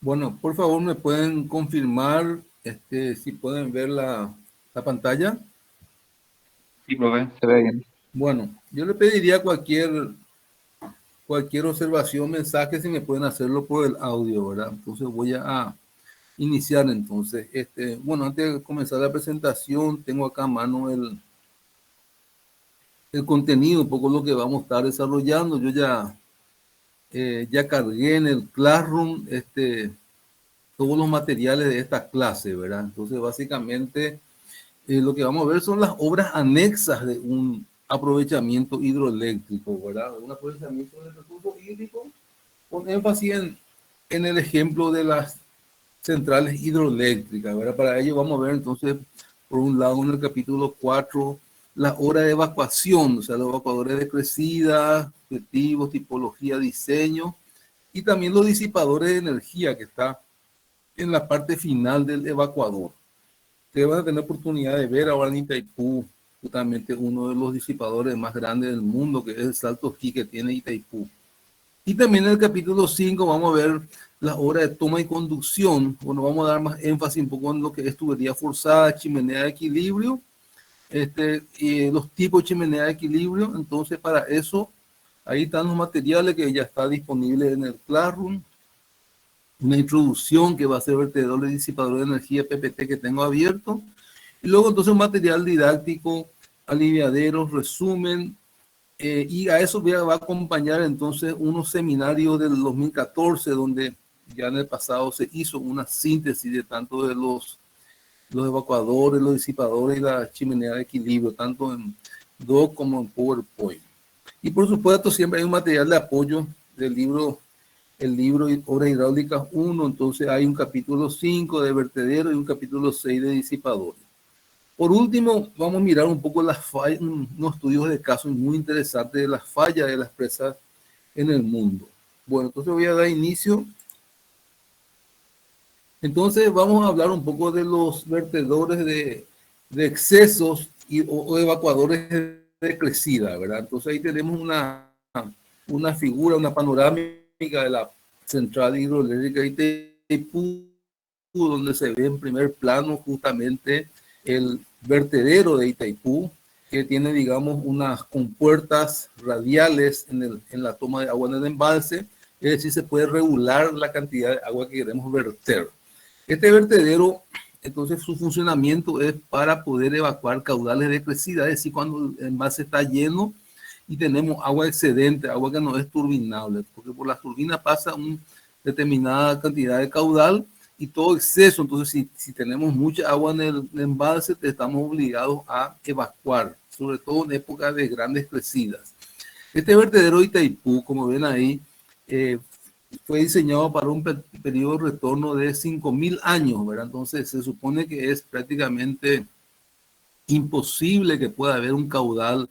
Bueno, por favor, me pueden confirmar si pueden ver la pantalla. Sí, profe, se ve bien. Bueno, yo le pediría cualquier observación, mensaje, si me pueden hacerlo por el audio, ¿verdad? Entonces voy a iniciar entonces. Bueno, antes de comenzar la presentación, tengo acá a mano el contenido, un poco lo que vamos a estar desarrollando. Yo ya cargué en el Classroom todos los materiales de esta clase, ¿verdad? Entonces, básicamente, lo que vamos a ver son las obras anexas de un aprovechamiento hidroeléctrico, ¿verdad? Un aprovechamiento del recurso hídrico con énfasis en el ejemplo de las centrales hidroeléctricas, ¿verdad? Para ello vamos a ver entonces, por un lado, en el capítulo 4, la hora de evacuación, o sea, los evacuadores de crecida, objetivos, tipología, diseño, y también los disipadores de energía que está en la parte final del evacuador. Ustedes van a tener oportunidad de ver ahora en Itaipú, justamente uno de los disipadores más grandes del mundo, que es el Salto Ski que tiene Itaipú. Y también en el capítulo 5 vamos a ver las obras de toma y conducción. Bueno, vamos a dar más énfasis un poco en lo que es tubería forzada, chimenea de equilibrio, y los tipos de chimenea de equilibrio. Entonces, para eso, ahí están los materiales que ya está disponible en el Classroom. Una introducción que va a ser vertedor de disipador de energía PPT que tengo abierto. Y luego entonces un material didáctico, aliviaderos, resumen, y a eso va a acompañar entonces unos seminarios del 2014, donde ya en el pasado se hizo una síntesis de tanto de los evacuadores, los disipadores y la chimenea de equilibrio, tanto en Doc como en PowerPoint. Y por supuesto siempre hay un material de apoyo del libro, el libro Obras Hidráulicas 1, entonces hay un capítulo 5 de vertedero y un capítulo 6 de disipadores. Por último, vamos a mirar un poco las fallas, unos estudios de casos muy interesantes de las fallas de las presas en el mundo. Bueno, entonces voy a dar inicio. Entonces vamos a hablar un poco de los vertedores de excesos o evacuadores de crecida, ¿verdad? Entonces ahí tenemos una figura, una panorámica de la central hidroeléctrica de Itaipú, donde se ve en primer plano justamente el vertedero de Itaipú, que tiene, digamos, unas compuertas radiales en la toma de agua en el embalse, es decir, se puede regular la cantidad de agua que queremos verter. Este vertedero, entonces, su funcionamiento es para poder evacuar caudales de crecida, es decir, cuando el embalse está lleno y tenemos agua excedente, agua que no es turbinable, porque por la turbina pasa una determinada cantidad de caudal y todo exceso. Entonces, si tenemos mucha agua en el embalse, estamos obligados a evacuar, sobre todo en época de grandes crecidas. Este vertedero de Itaipú, como ven ahí, fue diseñado para un periodo de retorno de 5.000 años, ¿verdad? Entonces, se supone que es prácticamente imposible que pueda haber un caudal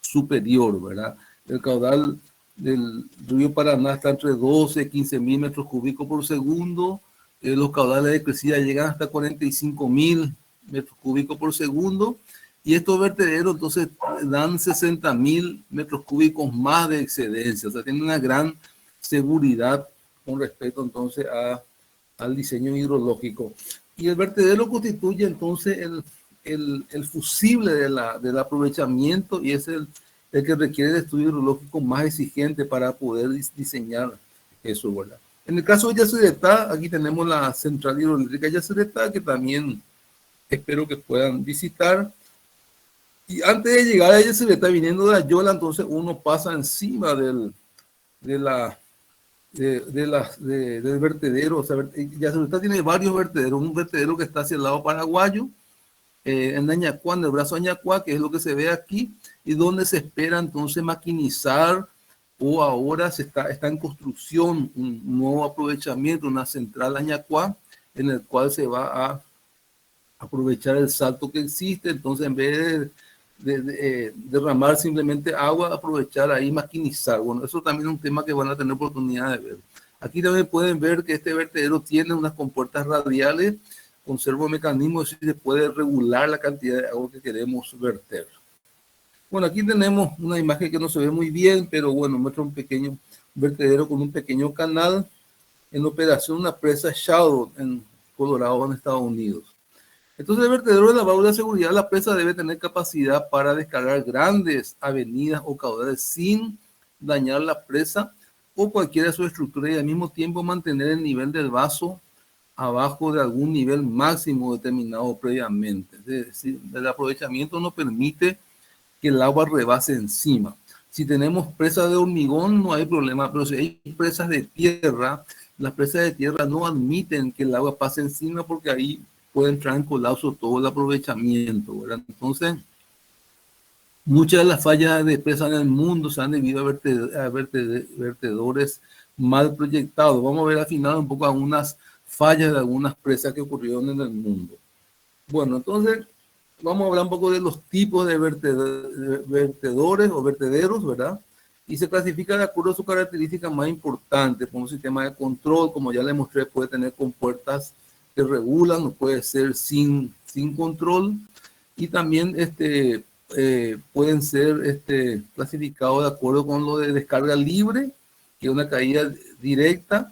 superior, ¿verdad? El caudal del río Paraná está entre 12 y 15.000 metros cúbicos por segundo. Los caudales de crecida llegan hasta 45.000 metros cúbicos por segundo. Y estos vertederos entonces dan 60.000 metros cúbicos más de excedencia. O sea, tienen una gran seguridad con respecto entonces al diseño hidrológico. Y el vertedero constituye entonces el fusible del aprovechamiento y es el que requiere el estudio hidrológico más exigente para poder diseñar eso, ¿verdad? En el caso de Yacyretá, aquí tenemos la central hidroeléctrica Yacyretá, que también espero que puedan visitar. Y antes de llegar a Yacyretá, viniendo de Ayola, entonces uno pasa encima de la del vertedero. O sea, Yacyretá tiene varios vertederos, un vertedero que está hacia el lado paraguayo, en Añacuá, en el brazo de Añacuá, que es lo que se ve aquí, y donde se espera entonces maquinizar, o ahora está en construcción un nuevo aprovechamiento, una central Añacuá, en el cual se va a aprovechar el salto que existe. Entonces, en vez de derramar simplemente agua, aprovechar ahí, maquinizar. Bueno, eso también es un tema que van a tener oportunidad de ver. Aquí también pueden ver que este vertedero tiene unas compuertas radiales con servomecanismos, y se puede regular la cantidad de agua que queremos verter. Bueno, aquí tenemos una imagen que no se ve muy bien, pero bueno, muestra un pequeño vertedero con un pequeño canal. en operación una presa Shadow en Colorado, en Estados Unidos. Entonces, el vertedero de la válvula de seguridad, la presa debe tener capacidad para descargar grandes avenidas o caudales sin dañar la presa o cualquiera de sus estructuras y al mismo tiempo mantener el nivel del vaso abajo de algún nivel máximo determinado previamente. Es decir, el aprovechamiento no permite que el agua rebase encima. Si tenemos presas de hormigón no hay problema, pero si hay presas de tierra, las presas de tierra no admiten que el agua pase encima porque ahí puede entrar en colapso todo el aprovechamiento, ¿verdad? Entonces, muchas de las fallas de presas en el mundo se han debido a vertedores mal proyectados. Vamos a ver al final un poco algunas fallas de algunas presas que ocurrieron en el mundo. Bueno, entonces vamos a hablar un poco de los tipos de vertedores o vertederos, ¿verdad? Y se clasifica de acuerdo a sus características más importantes, como un sistema de control, como ya les mostré, puede tener compuertas que regulan, o puede ser sin control, y también pueden ser clasificados de acuerdo con lo de descarga libre, que es una caída directa,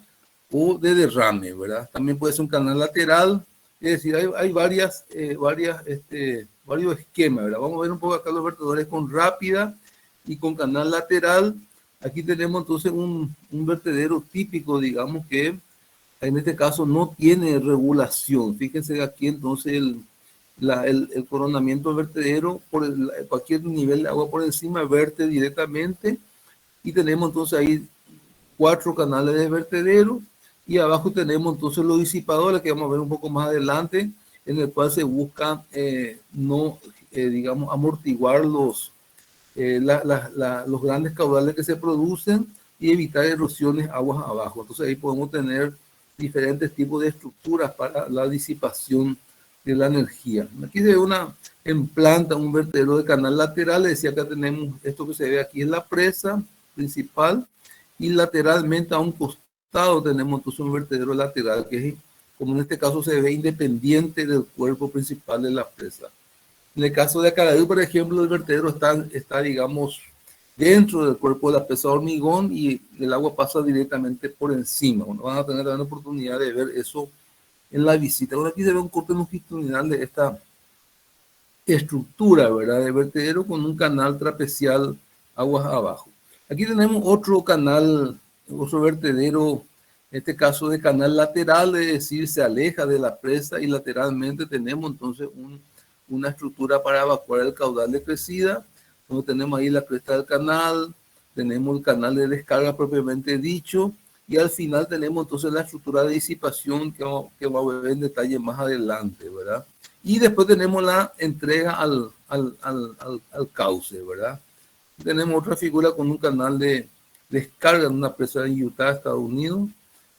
o de derrame, ¿verdad? También puede ser un canal lateral, es decir, hay varios esquemas, ¿verdad? Vamos a ver un poco acá los vertedores con rápida y con canal lateral. Aquí tenemos entonces un vertedero típico, digamos que en este caso no tiene regulación. Fíjense aquí entonces el coronamiento del vertedero, cualquier nivel de agua por encima verte directamente y tenemos entonces ahí 4 canales de vertedero y abajo tenemos entonces los disipadores que vamos a ver un poco más adelante, en el cual se busca digamos, amortiguar los grandes caudales que se producen y evitar erosiones aguas abajo. Entonces ahí podemos tener diferentes tipos de estructuras para la disipación de la energía. Aquí se ve en planta un vertedero de canal lateral. Les decía, acá tenemos esto que se ve aquí en la presa principal y lateralmente a un costado tenemos entonces un vertedero lateral que es, como en este caso se ve, independiente del cuerpo principal de la presa. En el caso de Acaraú, por ejemplo, el vertedero está, digamos, dentro del cuerpo de la presa de hormigón y el agua pasa directamente por encima. Bueno, van a tener la oportunidad de ver eso en la visita. Ahora aquí se ve un corte longitudinal de esta estructura, ¿verdad? De vertedero con un canal trapecial aguas abajo. Aquí tenemos otro canal, otro vertedero, en este caso de canal lateral, es decir, se aleja de la presa y lateralmente tenemos entonces una estructura para evacuar el caudal de crecida. Donde tenemos ahí la cresta del canal, tenemos el canal de descarga propiamente dicho, y al final tenemos entonces la estructura de disipación que vamos a ver en detalle más adelante, ¿verdad? Y después tenemos la entrega al cauce, ¿verdad? Tenemos otra figura con un canal de descarga en una presa en Utah, Estados Unidos.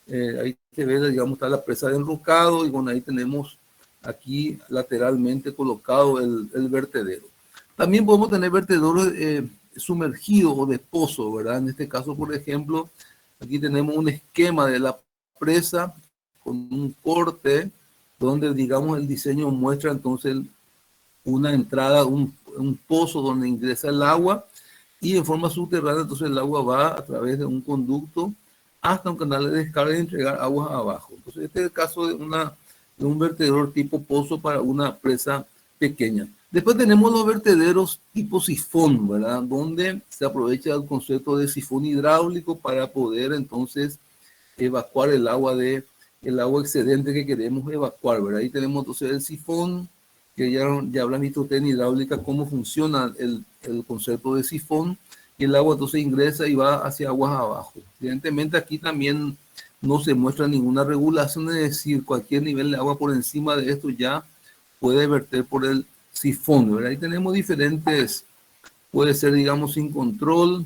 Ahí se ve, digamos, está la presa de enrocado y bueno, ahí tenemos aquí lateralmente colocado el vertedero. También podemos tener vertederos sumergidos o de pozo, ¿verdad? En este caso, por ejemplo, aquí tenemos un esquema de la presa con un corte donde, digamos, el diseño muestra entonces una entrada, un pozo donde ingresa el agua y en forma subterránea, entonces el agua va a través de un conducto hasta un canal de descarga y entregar aguas abajo. Entonces, este es el caso de un vertedor tipo pozo para una presa pequeña. Después tenemos los vertederos tipo sifón, ¿verdad? Donde se aprovecha el concepto de sifón hidráulico para poder entonces evacuar el agua excedente que queremos evacuar, ¿verdad? Ahí tenemos entonces el sifón, que ya habrán visto ustedes en hidráulica cómo funciona el concepto de sifón, y el agua entonces ingresa y va hacia aguas abajo. Evidentemente aquí también no se muestra ninguna regulación, es decir, cualquier nivel de agua por encima de esto ya puede verter por el sifón, ¿verdad? Ahí tenemos diferentes, puede ser, digamos, sin control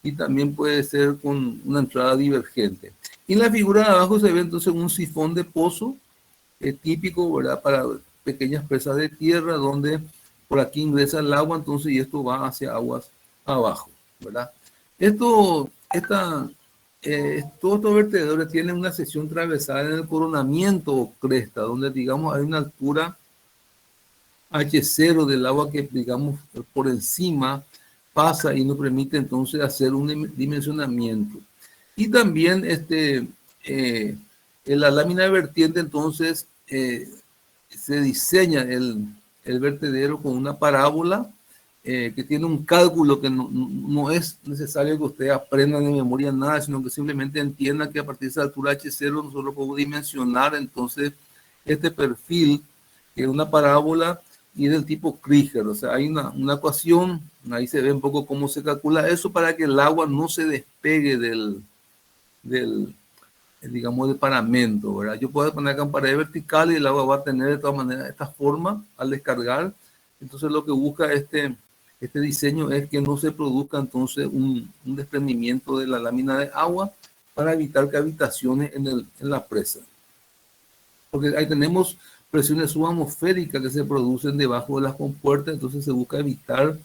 y también puede ser con una entrada divergente. Y en la figura de abajo se ve entonces un sifón de pozo típico, ¿verdad? Para pequeñas presas de tierra donde por aquí ingresa el agua, entonces, y esto va hacia aguas abajo, ¿verdad? Todos estos vertederos tienen una sección transversal en el coronamiento o cresta, donde, digamos, hay una altura H0 del agua que, digamos, por encima pasa y nos permite entonces hacer un dimensionamiento. Y también en la lámina de vertiente, entonces, se diseña el vertedero con una parábola que tiene un cálculo que no es necesario que usted aprenda de memoria nada, sino que simplemente entienda que a partir de esa altura H0 nosotros podemos dimensionar entonces este perfil, que es una parábola y es del tipo Krige. O sea, hay una ecuación, ahí se ve un poco cómo se calcula eso para que el agua no se despegue del digamos, del paramento, ¿verdad? Yo puedo poner acá en pared vertical y el agua va a tener de todas maneras esta forma al descargar. Entonces lo que busca este diseño es que no se produzca entonces un desprendimiento de la lámina de agua para evitar cavitaciones en la presa. Porque ahí tenemos presiones subatmosféricas que se producen debajo de las compuertas, entonces se busca evitar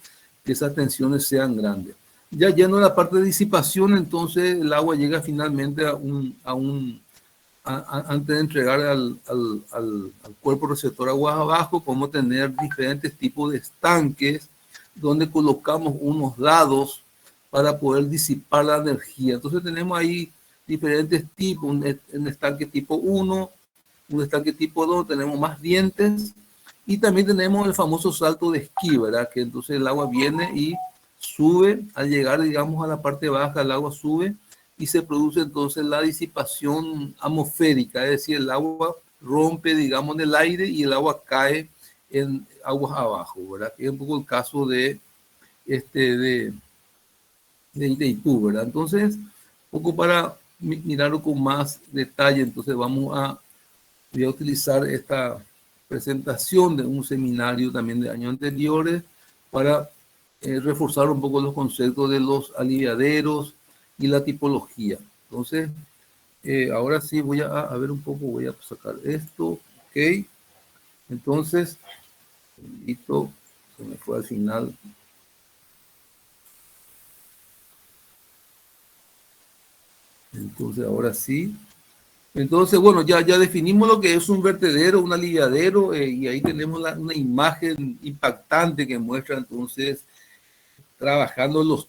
que esas tensiones sean grandes. Ya yendo a la parte de disipación, entonces el agua llega finalmente antes de entregar al cuerpo receptor aguas abajo, podemos tener diferentes tipos de estanques donde colocamos unos dados para poder disipar la energía. Entonces tenemos ahí diferentes tipos, un estanque tipo 1, un estanque tipo 2, tenemos más dientes y también tenemos el famoso salto de esquí, ¿verdad? Que entonces el agua viene y sube, al llegar, digamos, a la parte baja, el agua sube y se produce entonces la disipación atmosférica, es decir, el agua rompe, digamos, en el aire y el agua cae en aguas abajo, ¿verdad? Que es un poco el caso de Itaipú, ¿verdad? Entonces, un poco para mirarlo con más detalle, entonces voy a utilizar esta presentación de un seminario también de años anteriores para reforzar un poco los conceptos de los aliviaderos y la tipología. Entonces, ahora sí voy a ver un poco, voy a sacar esto, ok. Entonces, esto se me fue al final. Entonces, ahora sí. Entonces, bueno, ya definimos lo que es un vertedero, un aliviadero, y ahí tenemos una imagen impactante que muestra entonces trabajando los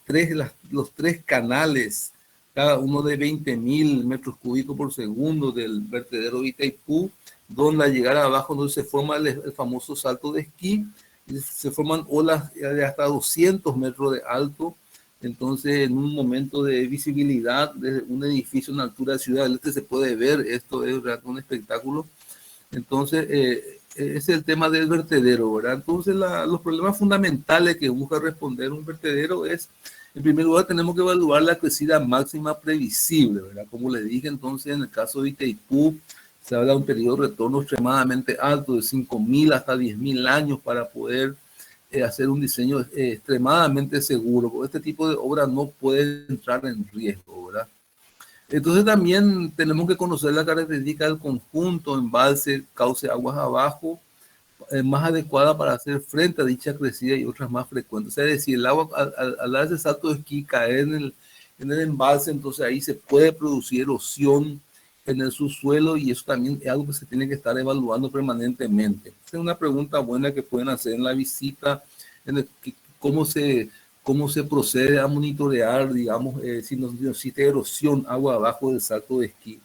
tres canales, cada uno de 20.000 metros cúbicos por segundo del vertedero Itaipú, donde al llegar abajo donde se forma el famoso salto de esquí, y se forman olas de hasta 200 metros de alto. Entonces, en un momento de visibilidad desde un edificio en altura de Ciudad del Este se puede ver, esto es un espectáculo. Entonces, es el tema del vertedero, ¿verdad? Entonces, los problemas fundamentales que busca responder un vertedero es, en primer lugar, tenemos que evaluar la crecida máxima previsible, ¿verdad? Como le dije, entonces, en el caso de Itaipú, se habla de un periodo de retorno extremadamente alto, de 5.000 hasta 10.000 años para poder hacer un diseño extremadamente seguro, porque este tipo de obras no puede entrar en riesgo, ¿verdad? Entonces también tenemos que conocer la característica del conjunto, embalse, cauce, aguas abajo, más adecuada para hacer frente a dicha crecida y otras más frecuentes. O sea, es decir, el agua al dar ese salto de esquí, caer en el embalse, entonces ahí se puede producir erosión en el subsuelo y eso también es algo que se tiene que estar evaluando permanentemente. Esa es una pregunta buena que pueden hacer en la visita, cómo se procede a monitorear, digamos, si no existe erosión agua abajo del salto de esquí.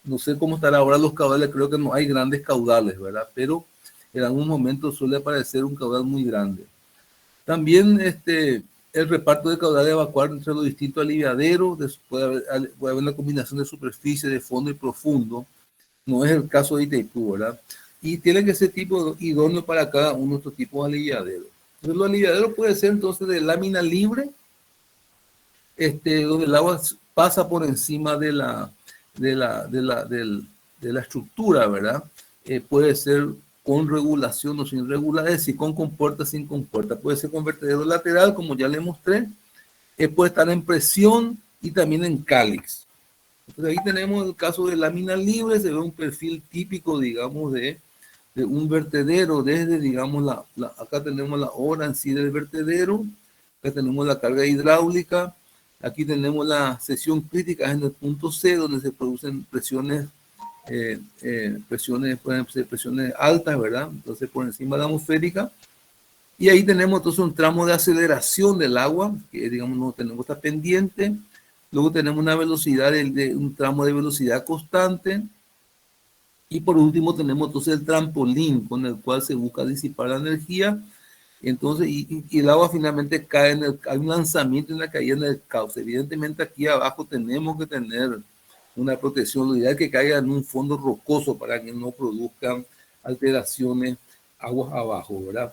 No sé cómo estará ahora los caudales, creo que no hay grandes caudales, ¿verdad? Pero en algún momento suele aparecer un caudal muy grande. También el reparto de caudal de evacuar entre los distintos aliviaderos, puede haber una combinación de superficie, de fondo y profundo. No es el caso de Itaipú, ¿verdad? Y tiene que ser tipo idóneo para cada uno de estos tipos de aliviaderos. Entonces, los aliviaderos puede ser entonces de lámina libre, donde el agua pasa por encima de la estructura, ¿verdad? Puede ser con regulación o sin regular, es decir, con compuerta, sin compuerta. Puede ser con vertedero lateral, como ya le mostré. Puede estar en presión y también en cáliz. Entonces ahí tenemos el caso de lámina libre, se ve un perfil típico, digamos, de un vertedero, desde, digamos, acá tenemos la obra en sí del vertedero, acá tenemos la carga hidráulica, aquí tenemos la sección crítica en el punto C, donde se producen presiones, pueden ser presiones altas, ¿verdad? Entonces por encima de la atmosférica. Y ahí tenemos entonces un tramo de aceleración del agua, que digamos no tenemos esta pendiente, Luego tenemos una velocidad de un tramo de velocidad constante. Y por último tenemos entonces el trampolín con el cual se busca disipar la energía. Entonces, y el agua finalmente cae hay un lanzamiento y una caída en el cauce. Evidentemente aquí abajo tenemos que tener una protección, lo ideal es que caiga en un fondo rocoso para que no produzcan alteraciones aguas abajo, ¿verdad?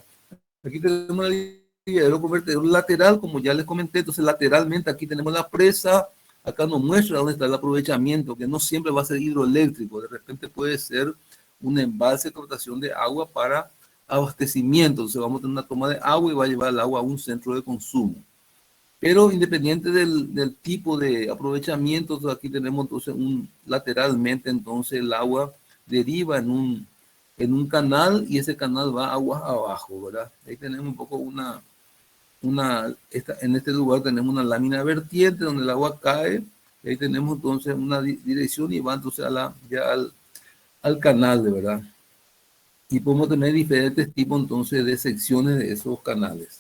Aquí tenemos el aliviadero convertidor lateral, como ya les comenté, entonces lateralmente aquí tenemos la presa, acá nos muestra dónde está el aprovechamiento, que no siempre va a ser hidroeléctrico, de repente puede ser un embalse de captación de agua para abastecimiento, entonces vamos a tener una toma de agua y va a llevar el agua a un centro de consumo. Pero independiente del tipo de aprovechamiento, entonces aquí tenemos entonces lateralmente, entonces el agua deriva en un canal y ese canal va aguas abajo, ¿verdad? Ahí tenemos un poco en este lugar tenemos una lámina vertiente donde el agua cae, y ahí tenemos entonces una dirección y va entonces ya al canal, de verdad. Y podemos tener diferentes tipos entonces de secciones de esos canales.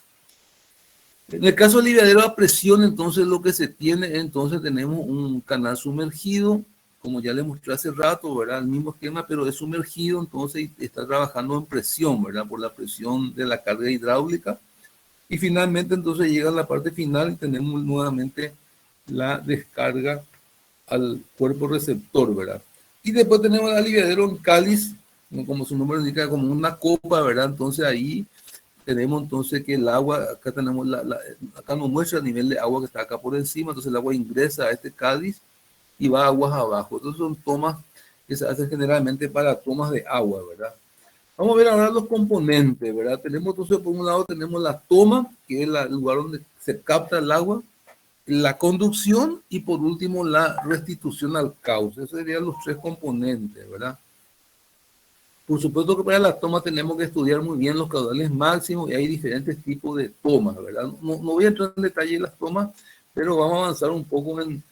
En el caso del aliviadero a presión, entonces lo que se tiene, entonces tenemos un canal sumergido, como ya les mostré hace rato, ¿verdad? El mismo esquema, pero es sumergido, entonces está trabajando en presión, ¿verdad? Por la presión de la carga hidráulica. Y finalmente, entonces llega a la parte final y tenemos nuevamente la descarga al cuerpo receptor, ¿verdad? Y después tenemos el aliviadero en cáliz, como su nombre indica, como una copa, ¿verdad? Entonces ahí tenemos entonces que el agua, acá tenemos acá nos muestra el nivel de agua que está acá por encima, entonces el agua ingresa a este cáliz y va a aguas abajo. Entonces son tomas que se hacen generalmente para tomas de agua, ¿verdad? Vamos a ver ahora los componentes, ¿verdad? Tenemos entonces por un lado tenemos la toma, que es el lugar donde se capta el agua, la conducción y por último la restitución al cauce. Esos serían los tres componentes, ¿verdad? Por supuesto que para la toma tenemos que estudiar muy bien los caudales máximos y hay diferentes tipos de tomas, ¿verdad? No voy a entrar en detalle en las tomas, pero vamos a avanzar un poco en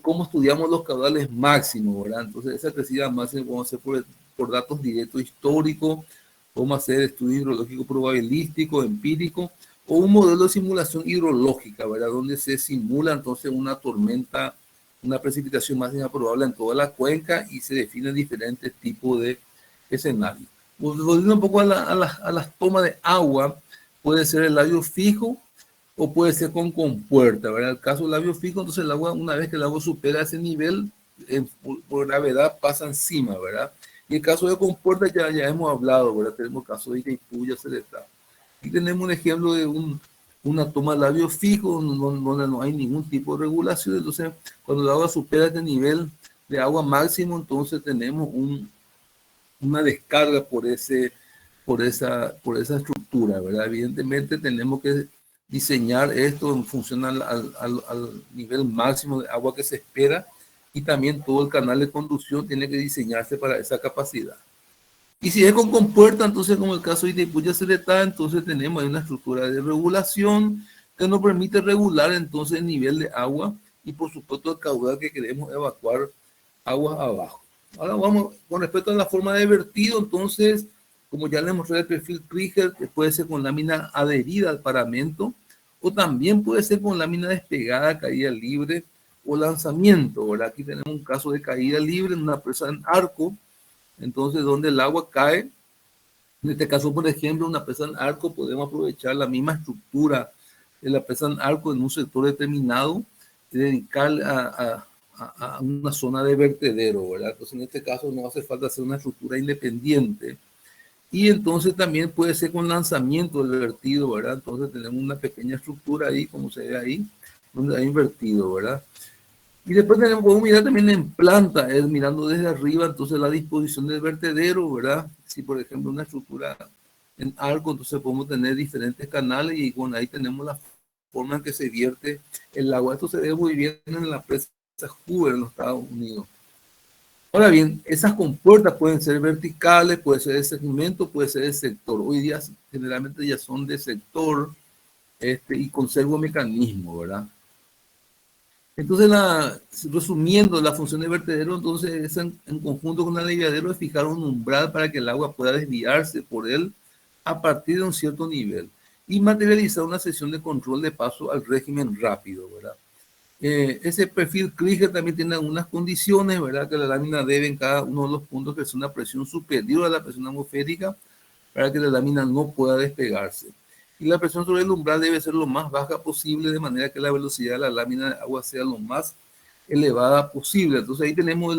cómo estudiamos los caudales máximos, ¿verdad? Entonces, esa crecida máxima vamos a hacer por datos directos históricos, vamos a hacer estudio hidrológico probabilístico, empírico, o un modelo de simulación hidrológica, ¿verdad? Donde se simula entonces una tormenta, una precipitación máxima probable en toda la cuenca y se definen diferentes tipos de escenario. Volviendo un poco a las tomas de agua, puede ser el labio fijo o puede ser con compuerta, ¿verdad? El caso del labio fijo, entonces el agua, una vez que el agua supera ese nivel, por gravedad pasa encima, ¿verdad? Y el caso de compuerta ya hemos hablado, ¿verdad? Tenemos el caso de Itaipú, Celestán. Aquí tenemos un ejemplo de una toma de labio fijo donde no hay ningún tipo de regulación, entonces cuando el agua supera este nivel de agua máximo, entonces tenemos una descarga por esa estructura, ¿verdad? Evidentemente tenemos que diseñar esto en función al nivel máximo de agua que se espera y también todo el canal de conducción tiene que diseñarse para esa capacidad. Y si es con compuerta, entonces como el caso de Itaipuya Ceretá, entonces tenemos ahí una estructura de regulación que nos permite regular entonces el nivel de agua y por supuesto el caudal que queremos evacuar aguas abajo. Ahora vamos, con respecto a la forma de vertido, entonces, como ya les mostré el perfil Krieger, que puede ser con lámina adherida al paramento, o también puede ser con lámina despegada, caída libre, o lanzamiento, ¿verdad? Aquí tenemos un caso de caída libre en una presa en arco, entonces donde el agua cae. En este caso, por ejemplo, una presa en arco, podemos aprovechar la misma estructura de la presa en arco en un sector determinado y dedicarle a una zona de vertedero, ¿verdad? Entonces, en este caso no hace falta hacer una estructura independiente. Y entonces también puede ser con lanzamiento del vertido, ¿verdad? Entonces tenemos una pequeña estructura ahí, como se ve ahí, donde hay invertido, ¿verdad? Y después podemos mirar también en planta, mirando desde arriba, entonces la disposición del vertedero, ¿verdad? Si por ejemplo una estructura en arco, entonces podemos tener diferentes canales y bueno, ahí tenemos la forma en que se vierte el agua. Esto se ve muy bien en la presa Hoover en los Estados Unidos. Ahora bien, esas compuertas pueden ser verticales, puede ser de segmento, puede ser de sector. Hoy día generalmente ya son de sector y con servomecanismo, ¿verdad? Entonces, resumiendo, la función de vertedero entonces es en conjunto con el aliviadero es fijar un umbral para que el agua pueda desviarse por él a partir de un cierto nivel y materializar una sesión de control de paso al régimen rápido, ¿verdad? Ese perfil Krieger también tiene algunas condiciones, ¿verdad? Que la lámina debe en cada uno de los puntos que es una presión superior a la presión atmosférica para que la lámina no pueda despegarse. Y la presión sobre el umbral debe ser lo más baja posible, de manera que la velocidad de la lámina de agua sea lo más elevada posible. Entonces ahí tenemos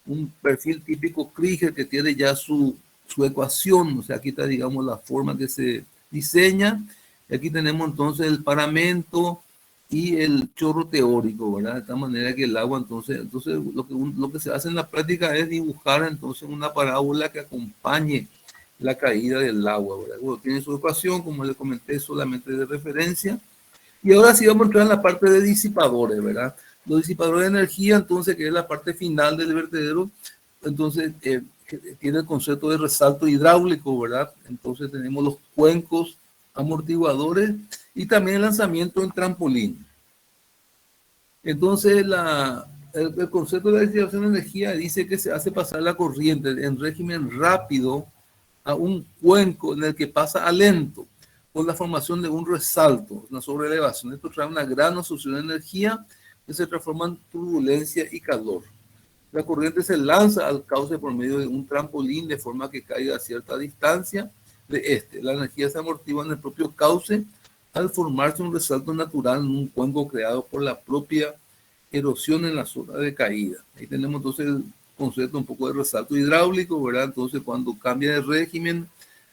un perfil típico Krieger que tiene ya su ecuación, o sea, aquí está, digamos, la forma que se diseña. Y aquí tenemos entonces el paramento y el chorro teórico, ¿verdad? De tal manera que el agua, entonces lo que se hace en la práctica es dibujar entonces una parábola que acompañe la caída del agua, ¿verdad? Bueno, tiene su ecuación, como les comenté, solamente de referencia. Y ahora sí vamos a entrar en la parte de disipadores, ¿verdad? Los disipadores de energía, entonces, que es la parte final del vertedero, entonces tiene el concepto de resalto hidráulico, ¿verdad? Entonces tenemos los cuencos amortiguadores y también el lanzamiento en trampolín. Entonces, el concepto de la disipación de energía dice que se hace pasar la corriente en régimen rápido a un cuenco en el que pasa a lento, con la formación de un resalto, una sobreelevación. Esto trae una gran absorción de energía que se transforma en turbulencia y calor. La corriente se lanza al cauce por medio de un trampolín de forma que caiga a cierta distancia de este. La energía se amortigua en el propio cauce al formarse un resalto natural en un cuenco creado por la propia erosión en la zona de caída. Ahí tenemos entonces el concepto un poco de resalto hidráulico, ¿verdad? Entonces cuando cambia de régimen,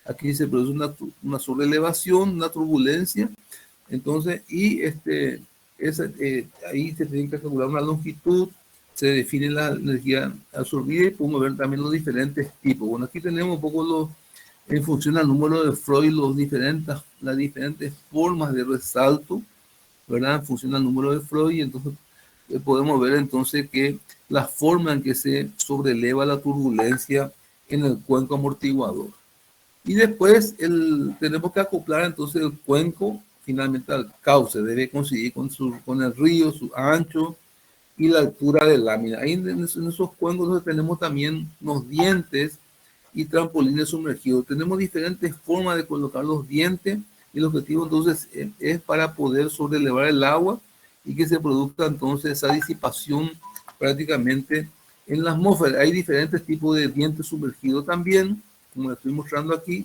aquí se produce una sobreelevación, una turbulencia, entonces, y ahí se tiene que calcular una longitud, se define la energía absorbida y podemos ver también los diferentes tipos. Bueno, aquí tenemos un poco en función al número de Freud, las diferentes formas de resalto, ¿verdad? En función al número de Freud, y entonces podemos ver entonces que la forma en que se sobreleva la turbulencia en el cuenco amortiguador. Y después tenemos que acoplar entonces el cuenco finalmente al cauce, debe coincidir con el río, su ancho y la altura de lámina. Ahí en esos cuencos tenemos también los dientes y trampolines sumergidos. Tenemos diferentes formas de colocar los dientes y el objetivo entonces es para poder sobrelevar el agua y que se produzca entonces esa disipación prácticamente en la atmósfera. Hay diferentes tipos de dientes sumergidos también, como les estoy mostrando aquí.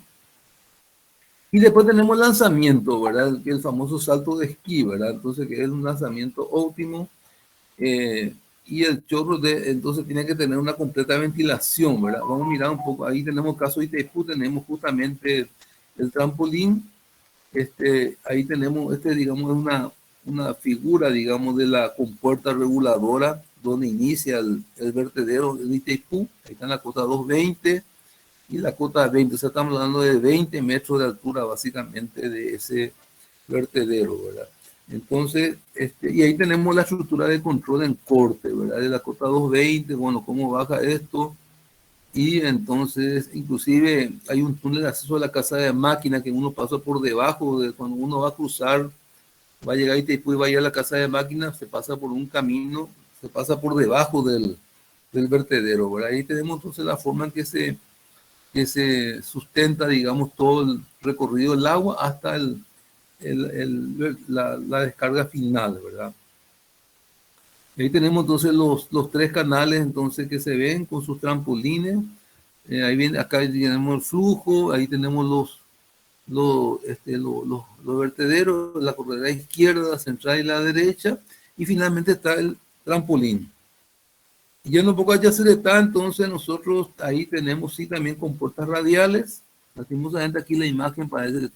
Y después tenemos lanzamiento, ¿verdad? Que es el famoso salto de esquí, ¿verdad? Entonces, que es un lanzamiento óptimo. Y el chorro entonces tiene que tener una completa ventilación, ¿verdad? Vamos a mirar un poco, ahí tenemos caso de Itaipú, tenemos justamente el trampolín, ahí tenemos, digamos, es una figura, digamos, de la compuerta reguladora donde inicia el vertedero de Itaipú, ahí está en la cota 220 y la cota 20, o sea, estamos hablando de 20 metros de altura básicamente de ese vertedero, ¿verdad? Entonces, y ahí tenemos la estructura de control en corte, ¿verdad? De la cota 220, bueno, cómo baja esto. Y entonces, inclusive, hay un túnel de acceso a la casa de máquina que uno pasa por debajo, cuando uno va a cruzar, va a llegar y después va a ir a la casa de máquina, se pasa por un camino, se pasa por debajo del vertedero, ¿verdad? Ahí tenemos entonces la forma en que se sustenta, digamos, todo el recorrido del agua hasta la descarga final, ¿verdad? Ahí tenemos entonces los tres canales entonces que se ven con sus trampolines. Ahí viene, acá tenemos el flujo, ahí tenemos los vertederos, la corredera izquierda, la central y la derecha, y finalmente está el trampolín. Y yendo un poco a Yacyretá, entonces nosotros ahí tenemos sí también compuertas radiales. Lastimosamente aquí la imagen parece que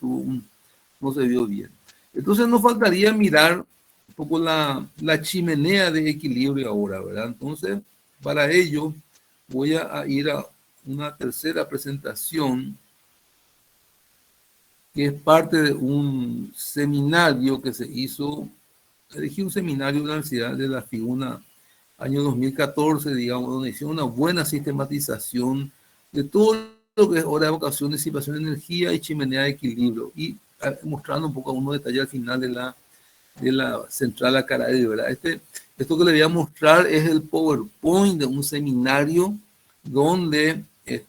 no se vio bien. Entonces nos faltaría mirar un poco la chimenea de equilibrio ahora, ¿verdad? Entonces, para ello voy a ir a una tercera presentación que es parte de un seminario que se hizo, elegí un seminario de la Universidad de La Figuna, año 2014, digamos, donde hicieron una buena sistematización de todo lo que es hora de evocación, disipación de energía y chimenea de equilibrio, y mostrando un poco algunos detalles al final de la central Acarayde, ¿verdad? Esto que le voy a mostrar es el PowerPoint de un seminario donde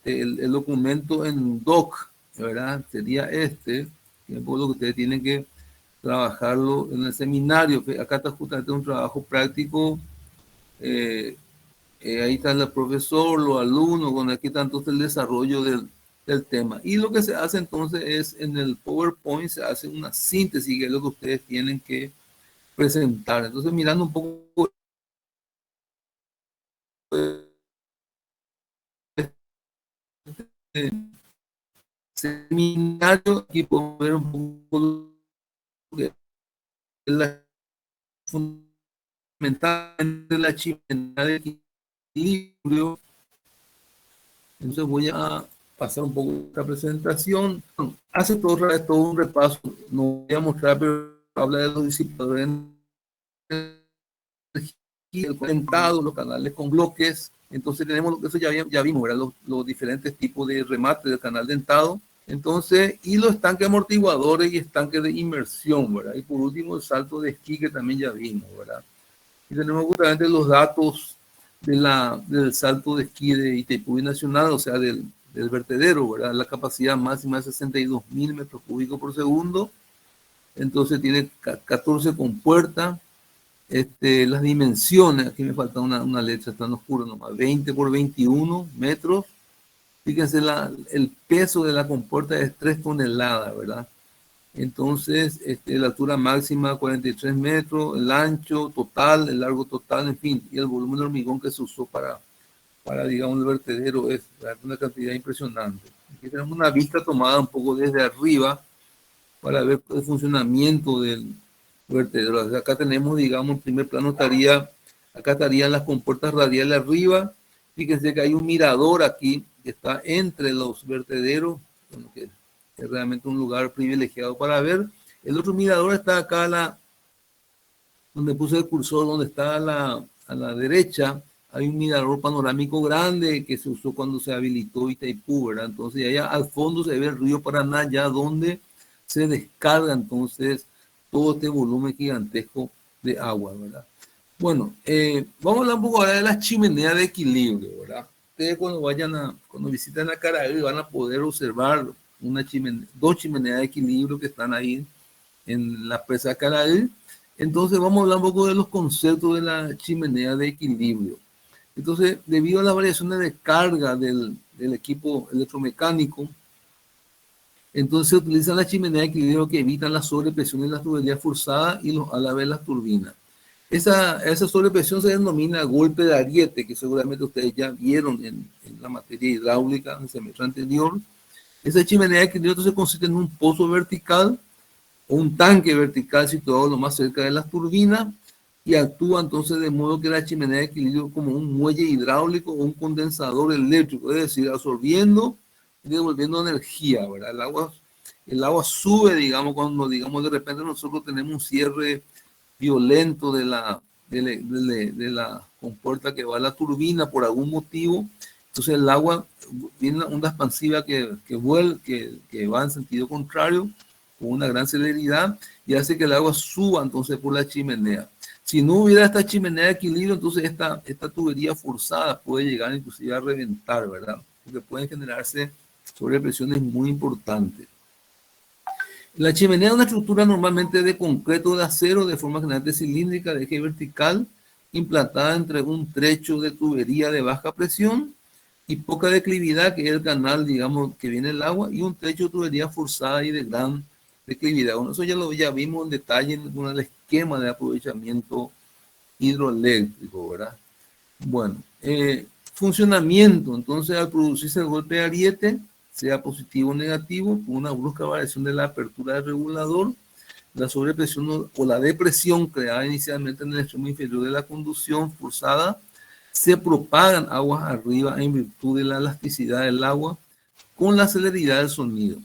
el documento en doc, ¿verdad? Sería que es lo que ustedes tienen que trabajarlo en el seminario, que acá está justamente un trabajo práctico. Ahí está el profesor, los alumnos, con aquí está entonces el desarrollo del tema. Y lo que se hace entonces es, en el PowerPoint se hace una síntesis, que es lo que ustedes tienen que presentar. Entonces, mirando un poco este seminario, aquí podemos ver un poco lo que es la fundamental de la chimenea de equilibrio. Entonces voy a pasar un poco esta presentación. Hace todo un repaso, no voy a mostrar, pero habla de los disipadores de energía, el conectado, los canales con bloques. Entonces tenemos, eso ya vimos, ¿verdad? Los diferentes tipos de remate del canal dentado. Entonces, y los estanques amortiguadores y estanques de inmersión, ¿verdad? Y por último, el salto de esquí, que también ya vimos, ¿verdad? Y tenemos justamente los datos del salto de esquí de Itaipú Nacional, o sea, del vertedero, ¿verdad? La capacidad máxima es 62.000 metros cúbicos por segundo. Entonces tiene 14 compuertas. Las dimensiones, aquí me falta una letra tan oscura nomás, 20 por 21 metros. Fíjense, el peso de la compuerta es 3 toneladas, ¿verdad? Entonces, la altura máxima 43 metros, el ancho total, el largo total, en fin, y el volumen de hormigón que se usó para digamos, el vertedero es una cantidad impresionante. Aquí tenemos una vista tomada un poco desde arriba para ver el funcionamiento del vertedero. O sea, acá tenemos, digamos, en primer plano acá estarían las compuertas radiales arriba. Fíjense que hay un mirador aquí que está entre los vertederos, bueno, que es realmente un lugar privilegiado para ver. El otro mirador está acá, donde puse el cursor, donde está a la derecha. Hay un mirador panorámico grande que se usó cuando se habilitó Itaipú, ¿verdad? Entonces, allá al fondo se ve el río Paraná, ya donde se descarga entonces todo este volumen gigantesco de agua, ¿verdad? Bueno, vamos a hablar un poco ahora de las chimeneas de equilibrio, ¿verdad? Ustedes cuando visiten a Caraí van a poder observar dos chimeneas de equilibrio que están ahí en la presa Caraí. Entonces vamos a hablar un poco de los conceptos de la chimenea de equilibrio. Entonces, debido a las variaciones de carga del equipo electromecánico, entonces se utiliza la chimenea de equilibrio que evitan la sobrepresión en las tuberías forzadas y a la vez las turbinas. Esa sobrepresión se denomina golpe de ariete, que seguramente ustedes ya vieron en la materia hidráulica en el semestre anterior. Esa chimenea de equilibrio entonces consiste en un pozo vertical o un tanque vertical situado lo más cerca de las turbinas y actúa entonces de modo que la chimenea de equilibrio como un muelle hidráulico o un condensador eléctrico, es decir, absorbiendo y devolviendo energía, ¿verdad? El agua sube, digamos, cuando, digamos, de repente nosotros tenemos un cierre violento de la compuerta que va a la turbina por algún motivo, entonces el agua viene una onda expansiva que va en sentido contrario, con una gran celeridad, y hace que el agua suba entonces por la chimenea. Si no hubiera esta chimenea de equilibrio, entonces esta tubería forzada puede llegar inclusive a reventar, ¿verdad? Porque pueden generarse sobrepresiones muy importantes. La chimenea es una estructura normalmente de concreto de acero, de forma generalmente cilíndrica, de eje vertical, implantada entre un trecho de tubería de baja presión y poca declividad, que es el canal, digamos, que viene el agua, y un trecho de tubería forzada y de gran declividad. Bueno, eso ya vimos en detalle en el esquema de aprovechamiento hidroeléctrico, ¿verdad? Bueno, funcionamiento. Entonces, al producirse el golpe de ariete, sea positivo o negativo, con una brusca variación de la apertura del regulador, la sobrepresión o la depresión creada inicialmente en el extremo inferior de la conducción forzada, se propagan aguas arriba en virtud de la elasticidad del agua con la celeridad del sonido.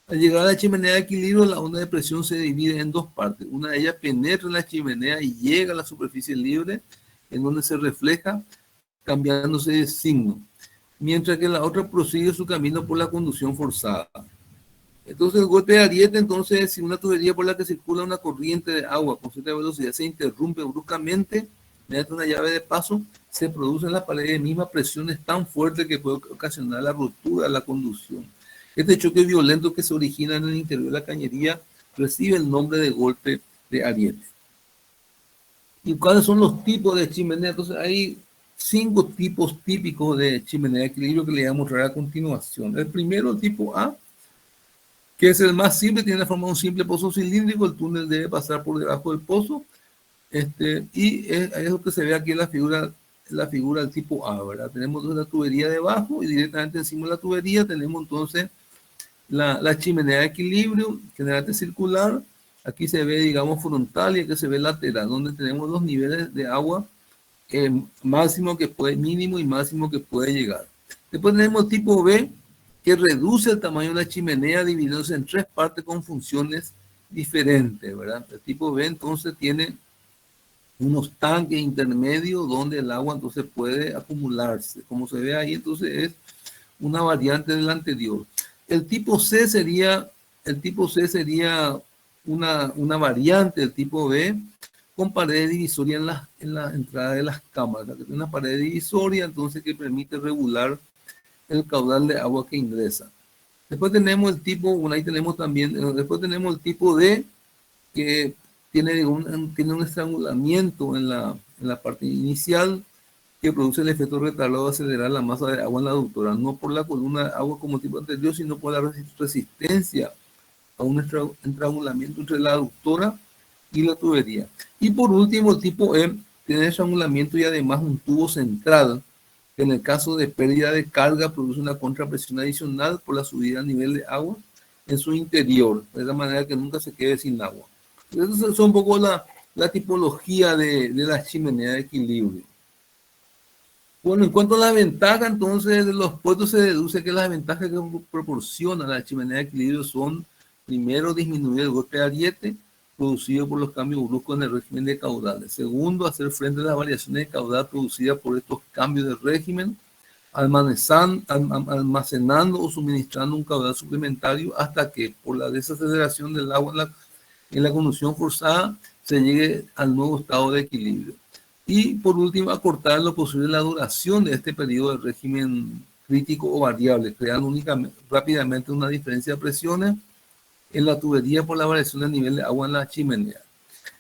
Al llegar a la chimenea de equilibrio, la onda de presión se divide en dos partes. Una de ellas penetra en la chimenea y llega a la superficie libre, en donde se refleja cambiándose de signo, mientras que la otra prosigue su camino por la conducción forzada. Entonces, el golpe de ariete, entonces, si una tubería por la que circula una corriente de agua con cierta velocidad se interrumpe bruscamente mediante una llave de paso, se producen en las paredes mismas presiones tan fuertes que puede ocasionar la ruptura de la conducción. Este choque violento que se origina en el interior de la cañería recibe el nombre de golpe de ariete. ¿Y cuáles son los tipos de chimenea? Entonces hay 5 tipos típicos de chimenea de equilibrio que le voy a mostrar a continuación. El primero, el tipo A, que es el más simple, tiene la forma de un simple pozo cilíndrico, el túnel debe pasar por debajo del pozo, y es lo que se ve aquí en la figura del tipo A, ¿verdad? Tenemos la tubería debajo y directamente encima de la tubería tenemos entonces la chimenea de equilibrio, generalmente circular. Aquí se ve, digamos, frontal y aquí se ve lateral, donde tenemos los niveles de agua mínimo y máximo que puede llegar. Después tenemos el tipo B, que reduce el tamaño de la chimenea dividiéndose en 3 partes con funciones diferentes, ¿verdad? El tipo B entonces tiene unos tanques intermedios donde el agua entonces puede acumularse. Como se ve ahí, entonces es una variante del anterior. El tipo C sería una variante del tipo B con pared divisoria en la entrada de las cámaras. Una pared divisoria entonces que permite regular el caudal de agua que ingresa. Después tenemos el tipo, ahí tenemos también, después tenemos el tipo D, que tiene un estrangulamiento en la parte inicial que produce el efecto retardado de acelerar la masa de agua en la aductora, no por la columna de agua como tipo anterior, sino por la resistencia a un estrangulamiento entre la aductora y la tubería. Y por último, el tipo E tiene estrangulamiento y además un tubo central, que en el caso de pérdida de carga produce una contrapresión adicional por la subida a nivel de agua en su interior, de la manera que nunca se quede sin agua. Entonces, es un poco la tipología de la chimenea de equilibrio. Bueno, en cuanto a la ventaja, entonces de los puestos se deduce que las ventajas que proporciona la chimenea de equilibrio son, primero, disminuir el golpe de ariete producido por los cambios bruscos en el régimen de caudales. Segundo, hacer frente a las variaciones de caudal producidas por estos cambios de régimen, almacenando o suministrando un caudal suplementario hasta que, por la desaceleración del agua en la conducción forzada, se llegue al nuevo estado de equilibrio. Y por último, acortar lo posible la duración de este periodo de régimen crítico o variable, creando rápidamente una diferencia de presiones en la tubería por la variación del nivel de agua en la chimenea.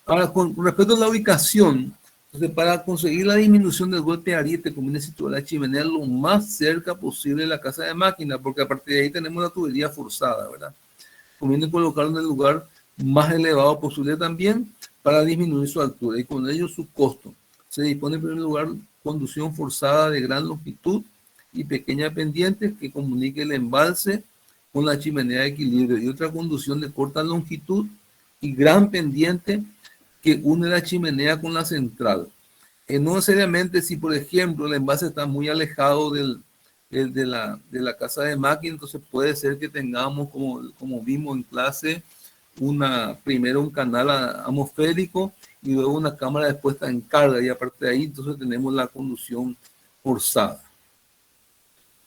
Ahora, con respecto a la ubicación, entonces, para conseguir la disminución del golpe de ariete, conviene situar la chimenea lo más cerca posible de la casa de máquina, porque a partir de ahí tenemos la tubería forzada, ¿verdad? Conviene colocarlo en el lugar más elevado posible también para disminuir su altura y con ello su costo. Se dispone en primer lugar conducción forzada de gran longitud y pequeña pendiente que comunique el embalse con la chimenea de equilibrio y otra conducción de corta longitud y gran pendiente que une la chimenea con la central. No necesariamente si, por ejemplo, el envase está muy alejado de la casa de máquina, entonces puede ser que tengamos, como vimos en clase, primero un canal atmosférico y luego una cámara de puesta en carga, y aparte de ahí entonces tenemos la conducción forzada.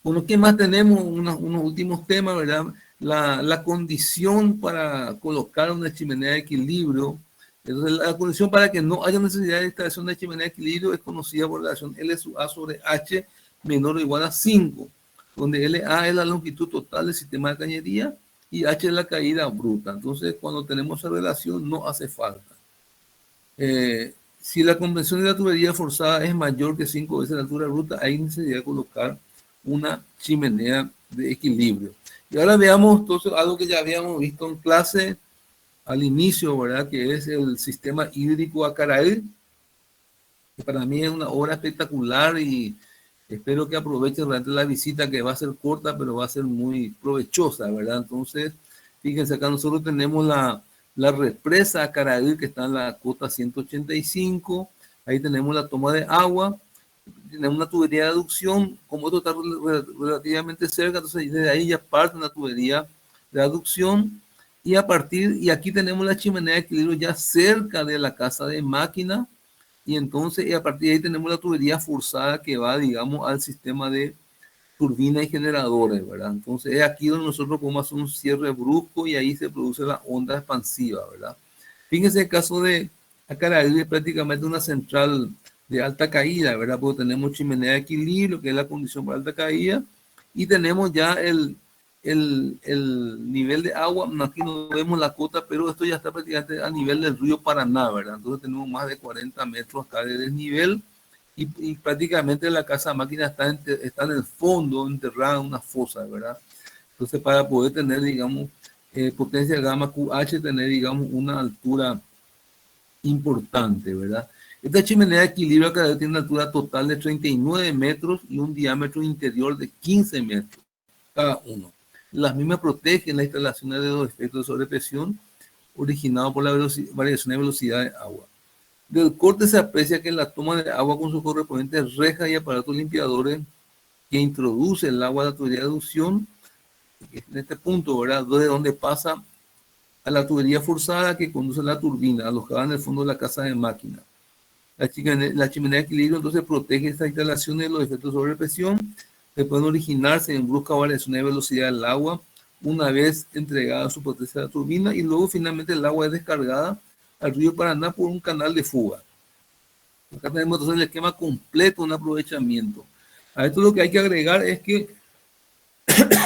Bueno, ¿qué más tenemos? Unos últimos temas, ¿verdad? La condición para colocar una chimenea de equilibrio. Entonces, la condición para que no haya necesidad de instalación de chimenea de equilibrio es conocida por la relación L sub A sobre H menor o igual a 5, donde LA es la longitud total del sistema de cañería y H es la caída bruta. Entonces, cuando tenemos esa relación, no hace falta. Si la convención de la tubería forzada es mayor que 5 veces la altura bruta, hay necesidad de colocar una chimenea de equilibrio. Y ahora veamos entonces algo que ya habíamos visto en clase al inicio, ¿verdad? Que es el sistema hídrico Acaraí, que para mí es una obra espectacular y espero que aprovechen durante la visita, que va a ser corta, pero va a ser muy provechosa, ¿verdad? Entonces, fíjense, acá nosotros tenemos la represa Acaraí, que está en la cota 185, ahí tenemos la toma de agua, tenemos una tubería de aducción, como esto está relativamente cerca, entonces desde ahí ya parte una tubería de aducción, y aquí tenemos la chimenea de equilibrio ya cerca de la casa de máquina, y entonces a partir de ahí tenemos la tubería forzada que va, digamos, al sistema de turbina y generadores, ¿verdad? Entonces es aquí donde nosotros podemos hacer un cierre brusco y ahí se produce la onda expansiva, ¿verdad? Fíjense el caso de Acaraí, es prácticamente una central de alta caída, ¿verdad? Porque tenemos chimenea de equilibrio, que es la condición para alta caída, y tenemos ya el nivel de agua, aquí no vemos la cota, pero esto ya está prácticamente a nivel del río Paraná, ¿verdad? Entonces tenemos más de 40 metros acá de desnivel y prácticamente la casa máquina está en el fondo, enterrada en una fosa, ¿verdad? Entonces para poder tener, digamos, potencia gamma QH, tener, digamos, una altura importante, ¿verdad? Esta chimenea de equilibrio acá tiene una altura total de 39 metros y un diámetro interior de 15 metros cada uno. Las mismas protegen las instalaciones de los efectos de sobrepresión originados por la variación de velocidad de agua. Del corte se aprecia que la toma de agua con sus correspondientes rejas y aparatos limpiadores que introduce el agua a la tubería de aducción, en este punto, ¿verdad? De donde pasa a la tubería forzada que conduce a la turbina, alojada en el fondo de la casa de máquina. La chimenea de equilibrio entonces protege estas instalaciones de los efectos de sobrepresión que pueden originarse en brusca variación de velocidad del agua una vez entregada su potencia a la turbina y luego finalmente el agua es descargada al río Paraná por un canal de fuga. Acá tenemos entonces el esquema completo de un aprovechamiento. A esto lo que hay que agregar es que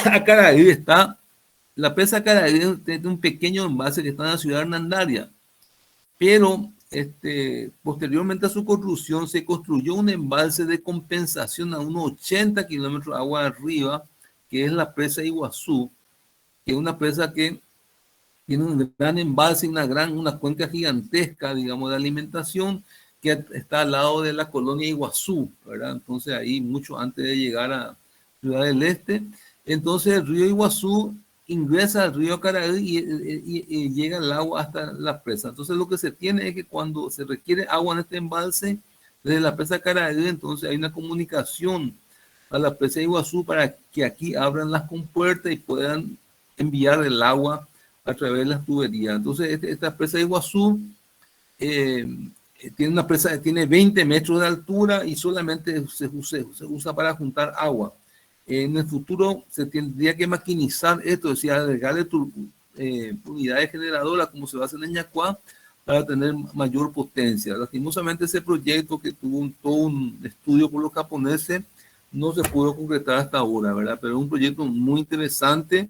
a Caraí está, la presa Caraí tiene un pequeño envase que está en la ciudad de Hernandaria, pero posteriormente a su construcción se construyó un embalse de compensación a unos 80 kilómetros de agua arriba, que es la presa Iguazú, que es una presa que tiene un gran embalse, una cuenca gigantesca, digamos, de alimentación, que está al lado de la colonia Iguazú, ¿verdad? Entonces ahí, mucho antes de llegar a Ciudad del Este, entonces el río Iguazú ingresa al río Caraí y llega el agua hasta la presa. Entonces lo que se tiene es que cuando se requiere agua en este embalse, desde la presa Caraí, entonces hay una comunicación a la presa Iguazú para que aquí abran las compuertas y puedan enviar el agua a través de las tuberías. Entonces esta presa Iguazú tiene una presa que tiene 20 metros de altura y solamente se usa para juntar agua. En el futuro se tendría que maquinizar esto, es decir, agregarle unidades generadoras como se va a hacer en Ñacuá para tener mayor potencia. Lastimosamente ese proyecto que tuvo todo un estudio por los japoneses no se pudo concretar hasta ahora, ¿verdad? Pero es un proyecto muy interesante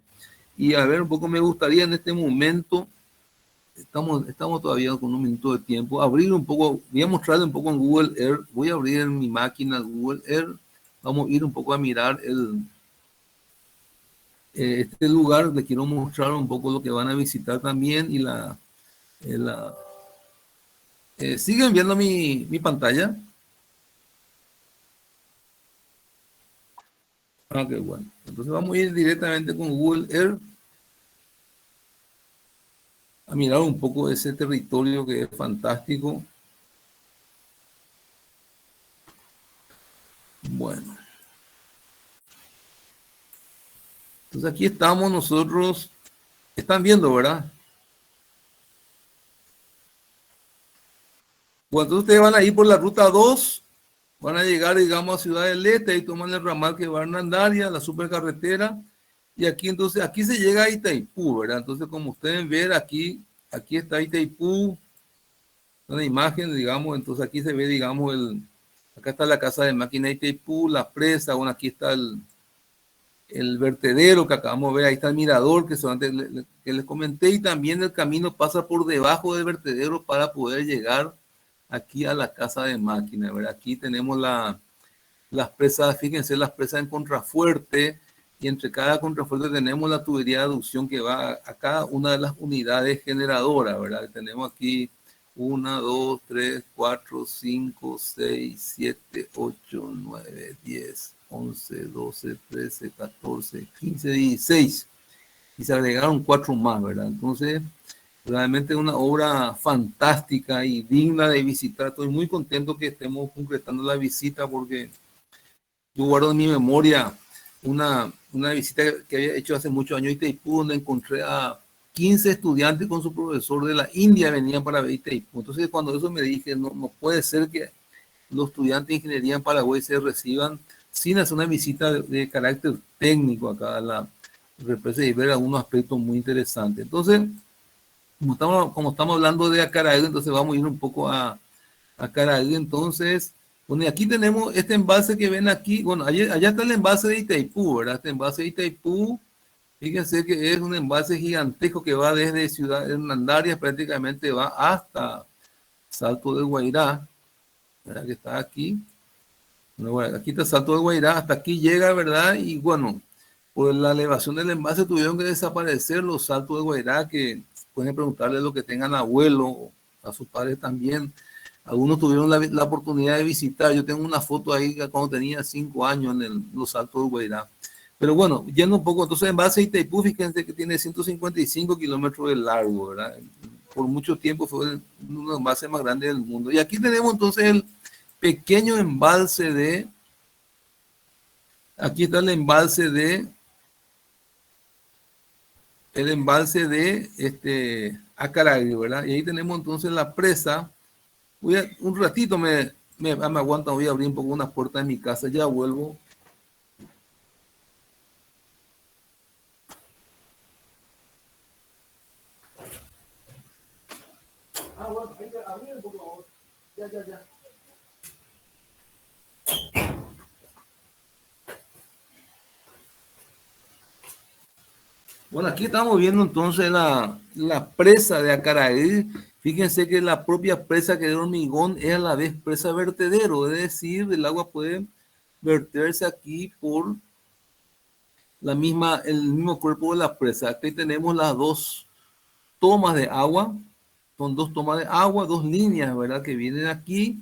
y a ver, un poco me gustaría en este momento, estamos todavía con un minuto de tiempo, abrir un poco, voy a mostrarle un poco en Google Earth, voy a abrir en mi máquina Google Earth. Vamos a ir un poco a mirar este lugar. Les quiero mostrar un poco lo que van a visitar también y ¿siguen viendo mi pantalla? Ah, qué bueno. Entonces vamos a ir directamente con Google Earth a mirar un poco ese territorio que es fantástico. Bueno. Entonces aquí estamos nosotros, están viendo, ¿verdad? Cuando ustedes van a ir por la ruta 2, van a llegar, digamos, a Ciudad del Este y toman el ramal que va a Hernandaria, la supercarretera, y aquí entonces, aquí se llega a Itaipú, ¿verdad? Entonces, como ustedes ven, aquí está Itaipú, una imagen, digamos, entonces aquí se ve, digamos, acá está la casa de máquina de Itaipú, la presa, bueno, aquí está el vertedero que acabamos de ver, ahí está el mirador que les comenté, y también el camino pasa por debajo del vertedero para poder llegar aquí a la casa de máquina, ¿verdad? Aquí tenemos las presas, fíjense, las presas en contrafuerte, y entre cada contrafuerte tenemos la tubería de aducción que va a cada una de las unidades generadoras, ¿verdad? Tenemos aquí 1, 2, 3, 4, 5, 6, 7, 8, 9, 10, 11, 12, 13, 14, 15, 16. Y se agregaron 4 más, ¿verdad? Entonces, realmente una obra fantástica y digna de visitar. Estoy muy contento que estemos concretando la visita porque yo guardo en mi memoria una visita que había hecho hace muchos años a Itaipú, donde encontré a 15 estudiantes con su profesor de la India, venían para ver Itaipú. Entonces, cuando eso me dije, no puede ser que los estudiantes de ingeniería en Paraguay se reciban sin hacer una visita de carácter técnico acá a la represa y ver algunos aspectos muy interesantes. Entonces, como estamos hablando de Acaraí, entonces vamos a ir un poco a Acaraí. Entonces, bueno, aquí tenemos este embalse que ven aquí. Bueno, allá está el embalse de Itaipú, ¿verdad? Este embalse de Itaipú Fíjense que es un embalse gigantesco que va desde Ciudad Hernandarias, prácticamente va hasta Salto del Guairá, ¿verdad? Que está aquí. Bueno, aquí está Salto del Guairá, hasta aquí llega, ¿verdad? Y bueno, por la elevación del embalse tuvieron que desaparecer los Saltos del Guairá, que pueden preguntarle lo que tengan abuelo, a sus padres también. Algunos tuvieron la oportunidad de visitar. Yo tengo una foto ahí cuando tenía 5 años en los Saltos del Guairá. Pero bueno, yendo un poco, entonces en base a Itaipú, fíjense que tiene 155 kilómetros de largo, ¿verdad? Por mucho tiempo fue uno de los embalses más grandes del mundo. Y aquí tenemos entonces el pequeño embalse de, aquí está el embalse de Acaragui, ¿verdad? Y ahí tenemos entonces la presa. Un ratito me aguantan, voy a abrir un poco una puerta de mi casa, ya vuelvo. Ah, bueno, hay que abrir un poco. Ya. Bueno, aquí estamos viendo entonces la presa de Acaraí. Fíjense que la propia presa que de hormigón es a la vez presa vertedero, es decir, el agua puede verterse aquí por el mismo cuerpo de la presa. Aquí tenemos las dos tomas de agua, son dos tomas de agua, dos líneas, ¿verdad? Que vienen aquí.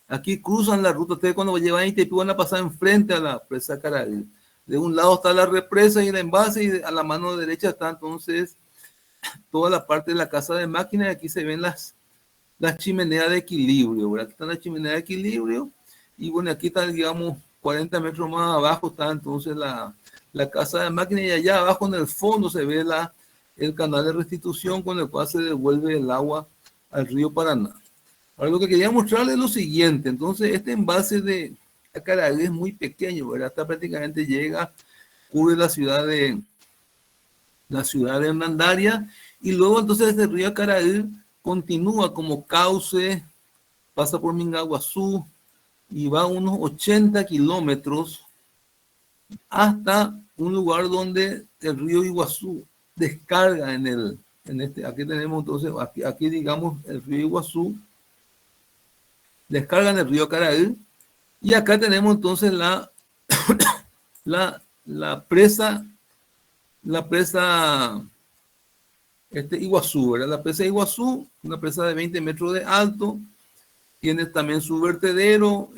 Aquí cruzan la ruta. Ustedes cuando llevan a Itaipú van a pasar enfrente a la presa Acaraí. De un lado está la represa y el envase, y a la mano derecha está entonces toda la parte de la casa de máquinas. Y aquí se ven las chimeneas de equilibrio, ¿verdad? Aquí está la chimenea de equilibrio. Y bueno, aquí está, digamos, 40 metros más abajo está entonces la casa de máquinas. Y allá abajo en el fondo se ve el canal de restitución con el cual se devuelve el agua al río Paraná. Ahora, lo que quería mostrarles es lo siguiente. Entonces, este embalse de Acaraí es muy pequeño, ¿verdad? Hasta prácticamente cubre la ciudad de Hernandaria, y luego entonces este río Acaraí continúa como cauce, pasa por Mingaguazú y va unos 80 kilómetros hasta un lugar donde el río Iguazú descarga aquí tenemos entonces, aquí digamos el río Iguazú descarga en el río Acaraí, y acá tenemos entonces la presa Iguazú, ¿verdad? La presa Iguazú, una presa de 20 metros de alto, tiene también su vertedero,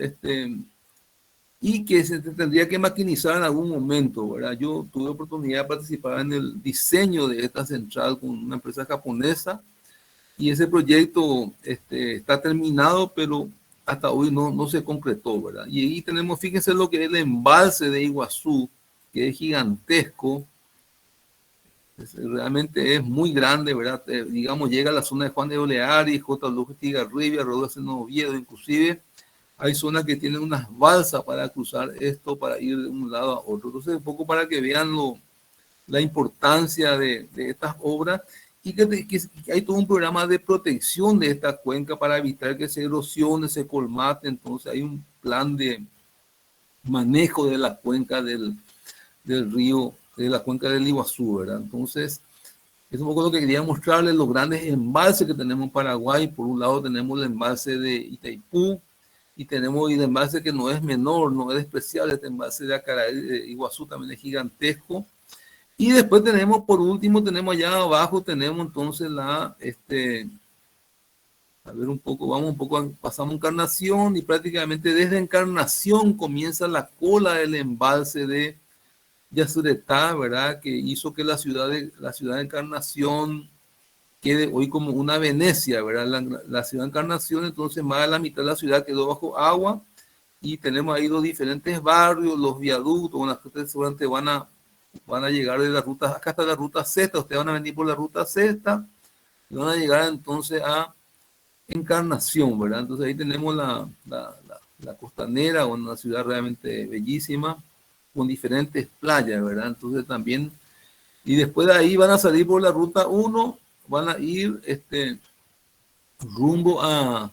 y que se tendría que maquinizar en algún momento, ¿verdad? Yo tuve oportunidad de participar en el diseño de esta central con una empresa japonesa, y ese proyecto está terminado, pero hasta hoy no se concretó, ¿verdad? Y ahí tenemos, fíjense lo que es el embalse de Iguazú, que es gigantesco. Realmente es muy grande, ¿verdad? Digamos, llega a la zona de Juan de Olearis, J. López Tigarribia, Rodolfo Oviedo, inclusive hay zonas que tienen unas balsas para cruzar esto, para ir de un lado a otro. Entonces, un poco para que vean la importancia de estas obras, y que hay todo un programa de protección de esta cuenca para evitar que se erosione, se colmate. Entonces, hay un plan de manejo de la cuenca del río, de la cuenca del Iguazú, ¿verdad? Entonces, es un poco lo que quería mostrarles, los grandes embalses que tenemos en Paraguay. Por un lado tenemos el embalse de Itaipú, y tenemos el embalse que no es menor, no es despreciable, este embalse de Acaraí, de Iguazú, también es gigantesco. Y después tenemos, por último, tenemos allá abajo, tenemos entonces a ver un poco, vamos un poco, pasamos Encarnación, y prácticamente desde Encarnación comienza la cola del embalse de Yacyretá, ¿verdad? Que hizo que la ciudad de Encarnación quede hoy como una Venecia, ¿verdad? La ciudad de Encarnación, entonces más de la mitad de la ciudad quedó bajo agua, y tenemos ahí los diferentes barrios, los viaductos, bueno, ustedes seguramente van a llegar de la ruta, acá está la ruta sexta, ustedes van a venir por la ruta sexta, y van a llegar entonces a Encarnación, ¿verdad? Entonces ahí tenemos la costanera, una ciudad realmente bellísima, con diferentes playas, ¿verdad? Entonces también, y después de ahí van a salir por la ruta 1, van a ir rumbo a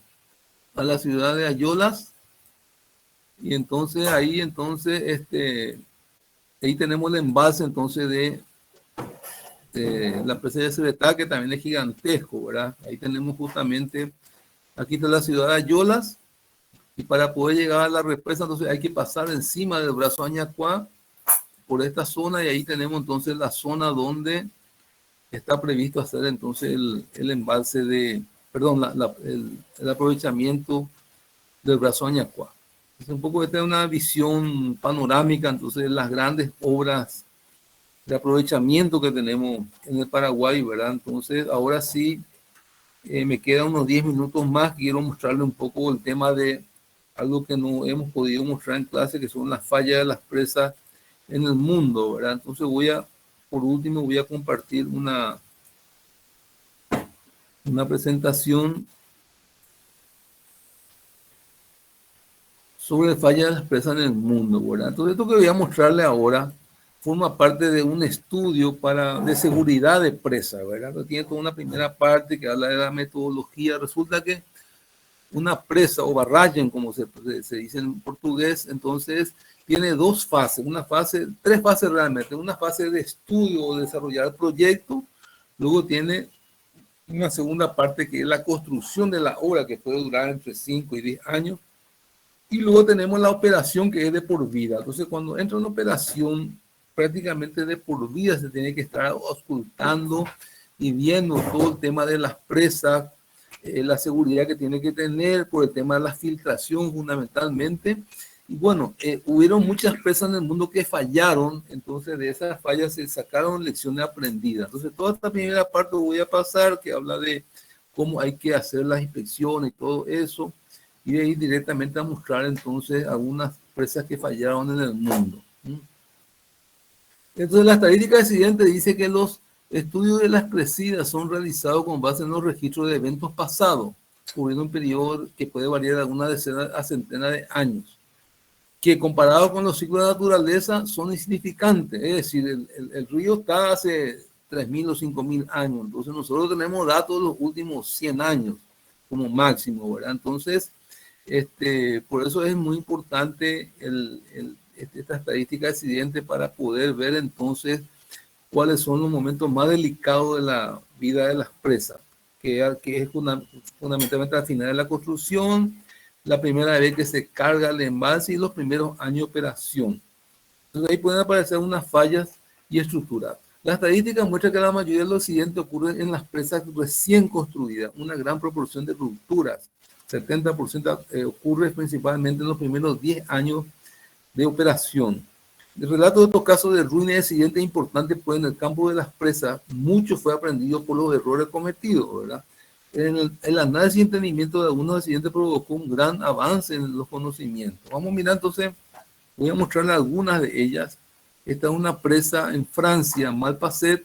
la ciudad de Ayolas, y entonces ahí tenemos el embalse entonces de la presa de Cebetá, que también es gigantesco, ¿verdad? Ahí tenemos justamente, aquí está la ciudad de Ayolas, y para poder llegar a la represa, entonces hay que pasar encima del brazo Añacuá, por esta zona, y ahí tenemos entonces la zona donde está previsto hacer entonces el embalse de, perdón, el aprovechamiento del brazo Añacuá. Es un poco, esta es una visión panorámica, entonces, las grandes obras de aprovechamiento que tenemos en el Paraguay, ¿verdad? Entonces, ahora sí, me quedan unos 10 minutos más. Quiero mostrarle un poco el tema de algo que no hemos podido mostrar en clase, que son las fallas de las presas en el mundo, ¿verdad? Entonces por último, voy a compartir una presentación sobre fallas de las presas en el mundo, ¿verdad? Entonces, esto que voy a mostrarle ahora forma parte de un estudio de seguridad de presa, ¿verdad? Tiene toda una primera parte que habla de la metodología. Resulta que una presa o barragem, como se dice en portugués, entonces tiene dos fases, tres fases realmente. Una fase de estudio o desarrollar el proyecto, luego tiene una segunda parte que es la construcción de la obra, que puede durar entre 5 y 10 años, y luego tenemos la operación, que es de por vida. Entonces, cuando entra una operación prácticamente de por vida, se tiene que estar auscultando y viendo todo el tema de las presas, la seguridad que tiene que tener por el tema de la filtración fundamentalmente. Y bueno, hubieron muchas presas en el mundo que fallaron, entonces de esas fallas se sacaron lecciones aprendidas. Entonces, toda esta primera parte voy a pasar, que habla de cómo hay que hacer las inspecciones y todo eso, y de ahí directamente a mostrar entonces algunas presas que fallaron en el mundo. Entonces, la estadística del siguiente dice que los estudios de las crecidas son realizados con base en los registros de eventos pasados, cubriendo un periodo que puede variar de algunas decenas a centenas de años, que comparado con los ciclos de naturaleza son insignificantes. Es decir, el río está hace 3.000 o 5.000 años, entonces nosotros tenemos datos de los últimos 100 años como máximo, ¿verdad? Entonces, por eso es muy importante esta estadística de accidentes, para poder ver entonces cuáles son los momentos más delicados de la vida de las presas, que es fundamentalmente al final de la construcción, la primera vez que se carga el embalse y los primeros años de operación. Entonces ahí pueden aparecer unas fallas y estructuras. La estadística muestra que la mayoría de los accidentes ocurren en las presas recién construidas, una gran proporción de rupturas. 70% ocurre principalmente en los primeros 10 años de operación. El relato de estos casos de ruina y accidentes importantes, pues en el campo de las presas, mucho fue aprendido por los errores cometidos, ¿verdad? El análisis y entendimiento de algunos accidentes provocó un gran avance en los conocimientos. Vamos a mirar entonces, voy a mostrarle algunas de ellas. Esta es una presa en Francia, Malpasset,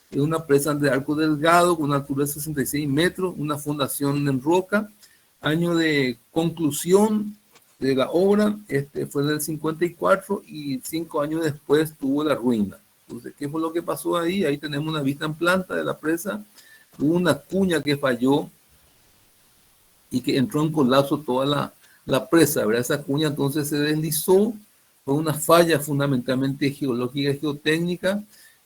es una presa de arco delgado con una altura de 66 metros, una fundación en roca. Año de conclusión de la obra fue del 54, y 5 años después tuvo la ruina. Entonces, ¿qué fue lo que pasó ahí? Ahí tenemos una vista en planta de la presa. Hubo una cuña que falló y que entró en colapso toda la presa, ¿verdad? Esa cuña entonces se deslizó, fue una falla fundamentalmente geológica y geotécnica,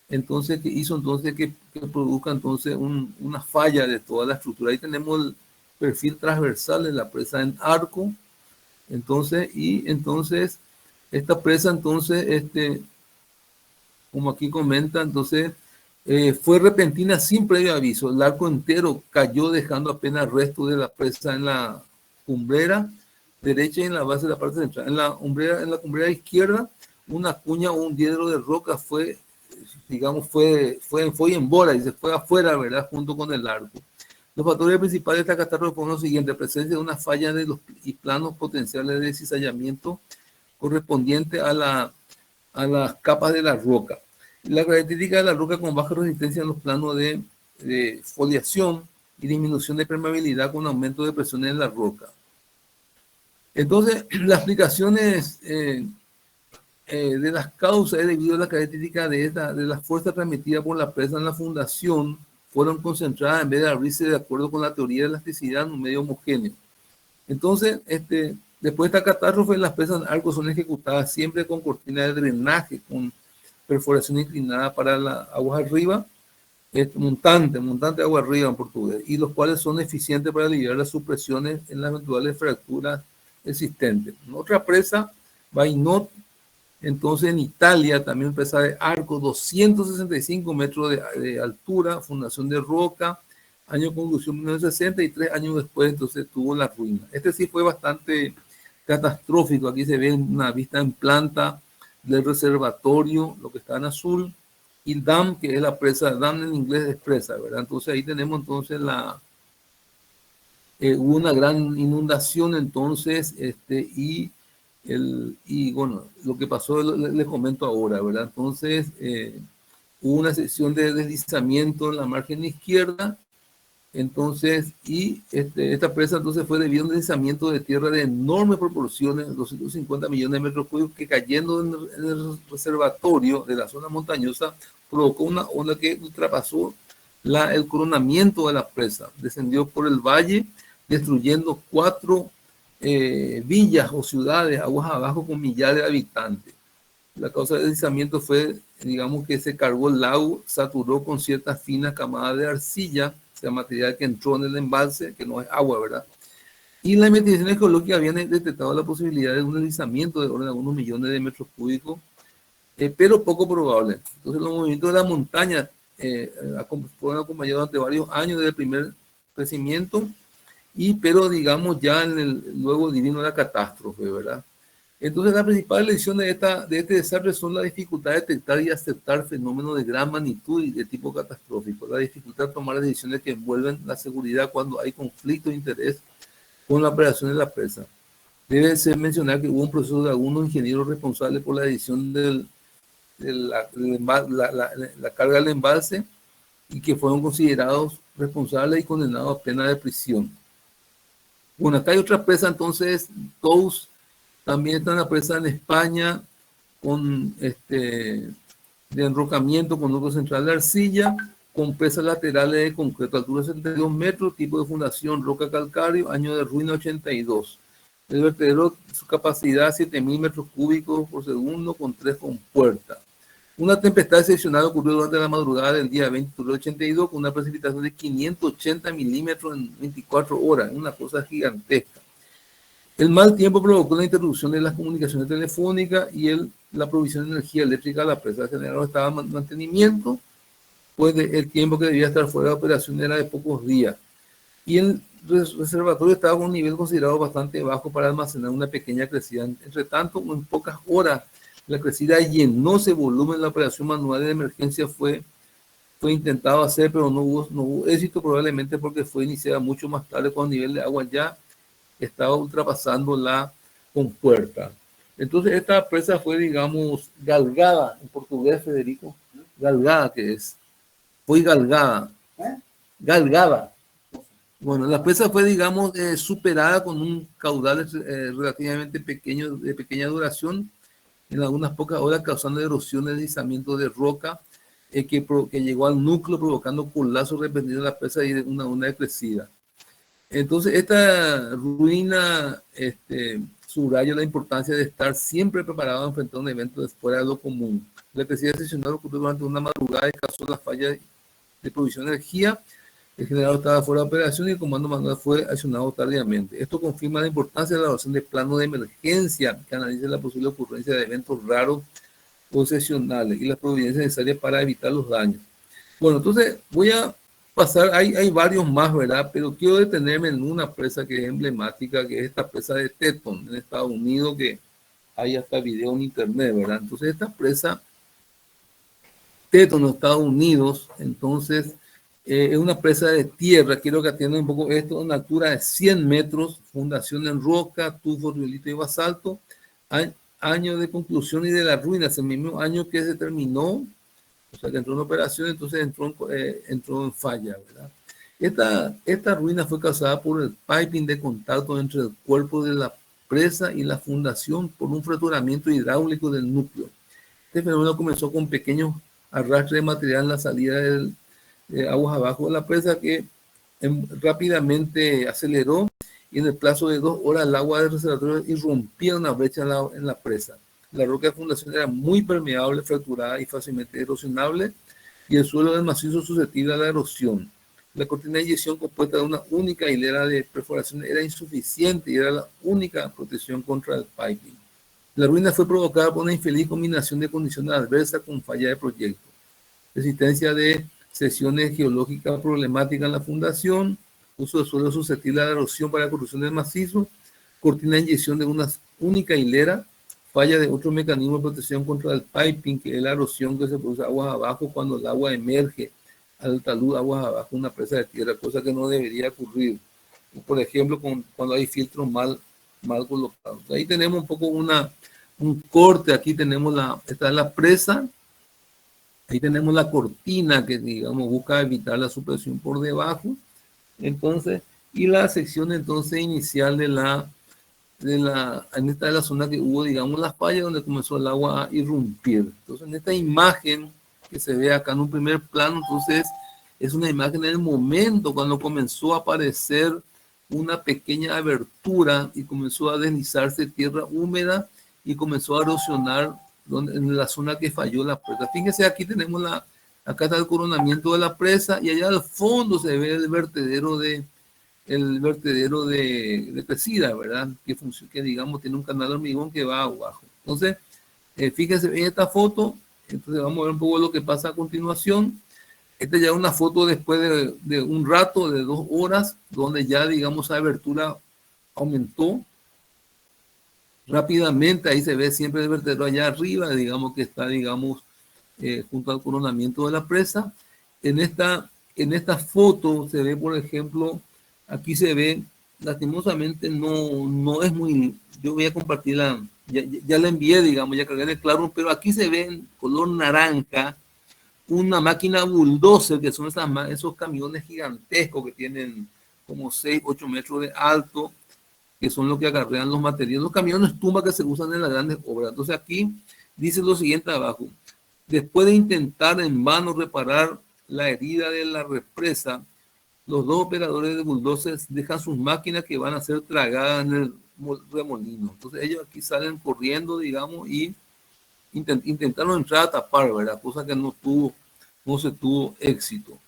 entonces que hizo entonces que produzca entonces una falla de toda la estructura. Ahí tenemos el perfil transversal de la presa en arco. Entonces, esta presa, entonces, como aquí comenta, entonces, fue repentina sin previo aviso. El arco entero cayó, dejando apenas restos de la presa en la cumbrera derecha y en la base de la parte central. En la cumbrera izquierda, una cuña o un diedro de roca fue en bola y se fue afuera, ¿verdad? Junto con el arco. Los factores principales de esta catástrofe fueron los siguientes: presencia de una falla de los planos potenciales de cizallamiento correspondiente a las capas de la roca. La característica de la roca con baja resistencia en los planos de foliación y disminución de permeabilidad con aumento de presiones en la roca. Entonces, las explicaciones de las causas es debido a la característica de la fuerza transmitida por la presa en la fundación, fueron concentradas en vez de abrirse de acuerdo con la teoría de elasticidad en un medio homogéneo. Entonces, después de esta catástrofe, las presas en arco son ejecutadas siempre con cortina de drenaje, con perforación inclinada para las aguas arriba. montante agua arriba en portugués, y los cuales son eficientes para aliviar las supresiones en las eventuales fracturas existentes. Otra presa, Bainot, entonces en Italia, también presa de Arco, 265 metros de altura, fundación de roca, año de conclusión 1960, y 3 años después entonces tuvo la ruina. Este sí fue bastante catastrófico. Aquí se ve una vista en planta del reservatorio, lo que está en azul, y el dam, que es la presa. Dam en inglés es presa, ¿verdad? Entonces ahí tenemos entonces hubo una gran inundación entonces, y bueno, lo que pasó les comento ahora, ¿verdad? Entonces hubo una sección de deslizamiento en la margen izquierda. Entonces, y esta presa entonces fue debido a un deslizamiento de tierra de enormes proporciones, 250 millones de metros cúbicos, que cayendo en el reservatorio de la zona montañosa provocó una ola que ultrapasó el coronamiento de la presa, descendió por el valle, destruyendo 4 villas o ciudades aguas abajo con millares de habitantes. La causa del deslizamiento fue, digamos, que se cargó el lago, saturó con ciertas finas camadas de arcilla, o sea, material que entró en el embalse, que no es agua, ¿verdad? Y las investigaciones geológicas habían detectado la posibilidad de un deslizamiento de orden de algunos millones de metros cúbicos, pero poco probable. Entonces los movimientos de la montaña fueron acompañados durante varios años del primer crecimiento, pero digamos ya luego divino la catástrofe, ¿verdad? Entonces, la principal lección de este desastre son la dificultad de detectar y aceptar fenómenos de gran magnitud y de tipo catastrófico, la dificultad de tomar decisiones que envuelven la seguridad cuando hay conflicto de interés con la operación de la presa. Debe ser mencionar que hubo un proceso de algunos ingenieros responsables por la decisión de la carga del embalse, y que fueron considerados responsables y condenados a pena de prisión. Bueno, acá hay otra presa, entonces, Tous. También está una presa en España de enrocamiento con núcleo central de arcilla, con presas laterales de concreto, altura de 72 metros, tipo de fundación roca calcáreo, año de ruina 82. El vertedero, su capacidad 7.000 metros cúbicos por segundo, con 3 compuertas. Una tempestad excepcional ocurrió durante la madrugada del día 20 de octubre de 82, con una precipitación de 580 milímetros en 24 horas, una cosa gigantesca. El mal tiempo provocó la interrupción de las comunicaciones telefónicas y la provisión de energía eléctrica a la presa. El generador estaba en mantenimiento, pues el tiempo que debía estar fuera de operación era de pocos días. Y el reservatorio estaba con un nivel considerado bastante bajo para almacenar una pequeña crecida. Entre tanto, en pocas horas, la crecida llenó ese volumen. La operación manual de emergencia fue intentado hacer, pero no hubo éxito, probablemente porque fue iniciada mucho más tarde, cuando el nivel de agua ya estaba ultrapasando la compuerta. Entonces esta presa fue, digamos, galgada, en portugués, Federico, galgada, que es, fue galgada, galgada. Bueno, la presa fue, digamos, superada con un caudal relativamente pequeño, de pequeña duración, en algunas pocas horas, causando erosión, deslizamiento de roca, que llegó al núcleo, provocando colapso repentino de la presa y una onda de crecida. Entonces, esta ruina subraya la importancia de estar siempre preparado a enfrentar un evento fuera de lo común. La crecida excepcional ocurrió durante una madrugada y causó la falla de provisión de energía. El generador estaba fuera de operación y el comando manual fue accionado tardíamente. Esto confirma la importancia de la elaboración de planos de emergencia que analicen la posible ocurrencia de eventos raros o excepcionales y las providencias necesarias para evitar los daños. Bueno, entonces voy a pasar, hay varios más, ¿verdad? Pero quiero detenerme en una presa que es emblemática, que es esta presa de Teton, en Estados Unidos, que hay hasta video en internet, ¿verdad? Entonces esta presa, Teton, en Estados Unidos, entonces es una presa de tierra. Quiero que atiendan un poco esto, una altura de 100 metros, fundación en roca, tufo, riolito y basalto, año de conclusión y de la ruina, es el mismo año que se terminó. O sea, que entró en operación, entonces entró en falla, ¿verdad? Esta ruina fue causada por el piping de contacto entre el cuerpo de la presa y la fundación por un fracturamiento hidráulico del núcleo. Este fenómeno comenzó con pequeños arrastres de material en la salida de aguas abajo de la presa, que rápidamente aceleró, y en el plazo de 2 horas el agua del reservatorio irrumpía una brecha en la presa. La roca de fundación era muy permeable, fracturada y fácilmente erosionable. y el suelo del macizo susceptible a la erosión. La cortina de inyección compuesta de una única hilera de perforaciones era insuficiente y era la única protección contra el piping. La ruina fue provocada por una infeliz combinación de condiciones adversas con falla de proyecto. Existencia de sesiones geológicas problemáticas en la fundación, uso de suelo susceptible a la erosión para la construcción del macizo, cortina de inyección de una única hilera, falla de otro mecanismo de protección contra el piping, que es la erosión que se produce aguas abajo cuando el agua emerge al talud aguas abajo una presa de tierra, cosa que no debería ocurrir. Por ejemplo, cuando hay filtros mal colocados. Ahí tenemos un poco un corte, aquí tenemos esta es la presa, ahí tenemos la cortina que, digamos, busca evitar la supresión por debajo, entonces, y la sección entonces inicial en esta es la zona que hubo, digamos, las fallas donde comenzó el agua a irrumpir. Entonces, en esta imagen que se ve acá en un primer plano, entonces, es una imagen en el momento cuando comenzó a aparecer una pequeña abertura y comenzó a deslizarse tierra húmeda y comenzó a erosionar en la zona que falló la presa. Fíjense, aquí tenemos acá está el coronamiento de la presa y allá al fondo se ve el vertedero de crecida, ¿verdad? Que digamos tiene un canal de hormigón que va abajo. Entonces, fíjense en esta foto, entonces vamos a ver un poco lo que pasa a continuación. Esta ya es una foto después de un rato, de 2 horas, donde ya, digamos, la abertura aumentó rápidamente. Ahí se ve siempre el vertedero allá arriba, digamos que está, digamos, junto al coronamiento de la presa. En esta foto se ve, por ejemplo, aquí se ve, lastimosamente no es muy, yo voy a compartirla, ya la envié, digamos, ya cargué el claro, pero aquí se ve en color naranja una máquina bulldozer, que son esos camiones gigantescos que tienen como 6, 8 metros de alto, que son los que acarrean los materiales, los camiones tumba que se usan en las grandes obras. Entonces aquí dice lo siguiente abajo: después de intentar en vano reparar la herida de la represa, los 2 operadores de bulldozer dejan sus máquinas que van a ser tragadas en el remolino. Entonces ellos aquí salen corriendo, digamos, y intentaron entrar a tapar, ¿verdad? Cosa que no se tuvo éxito.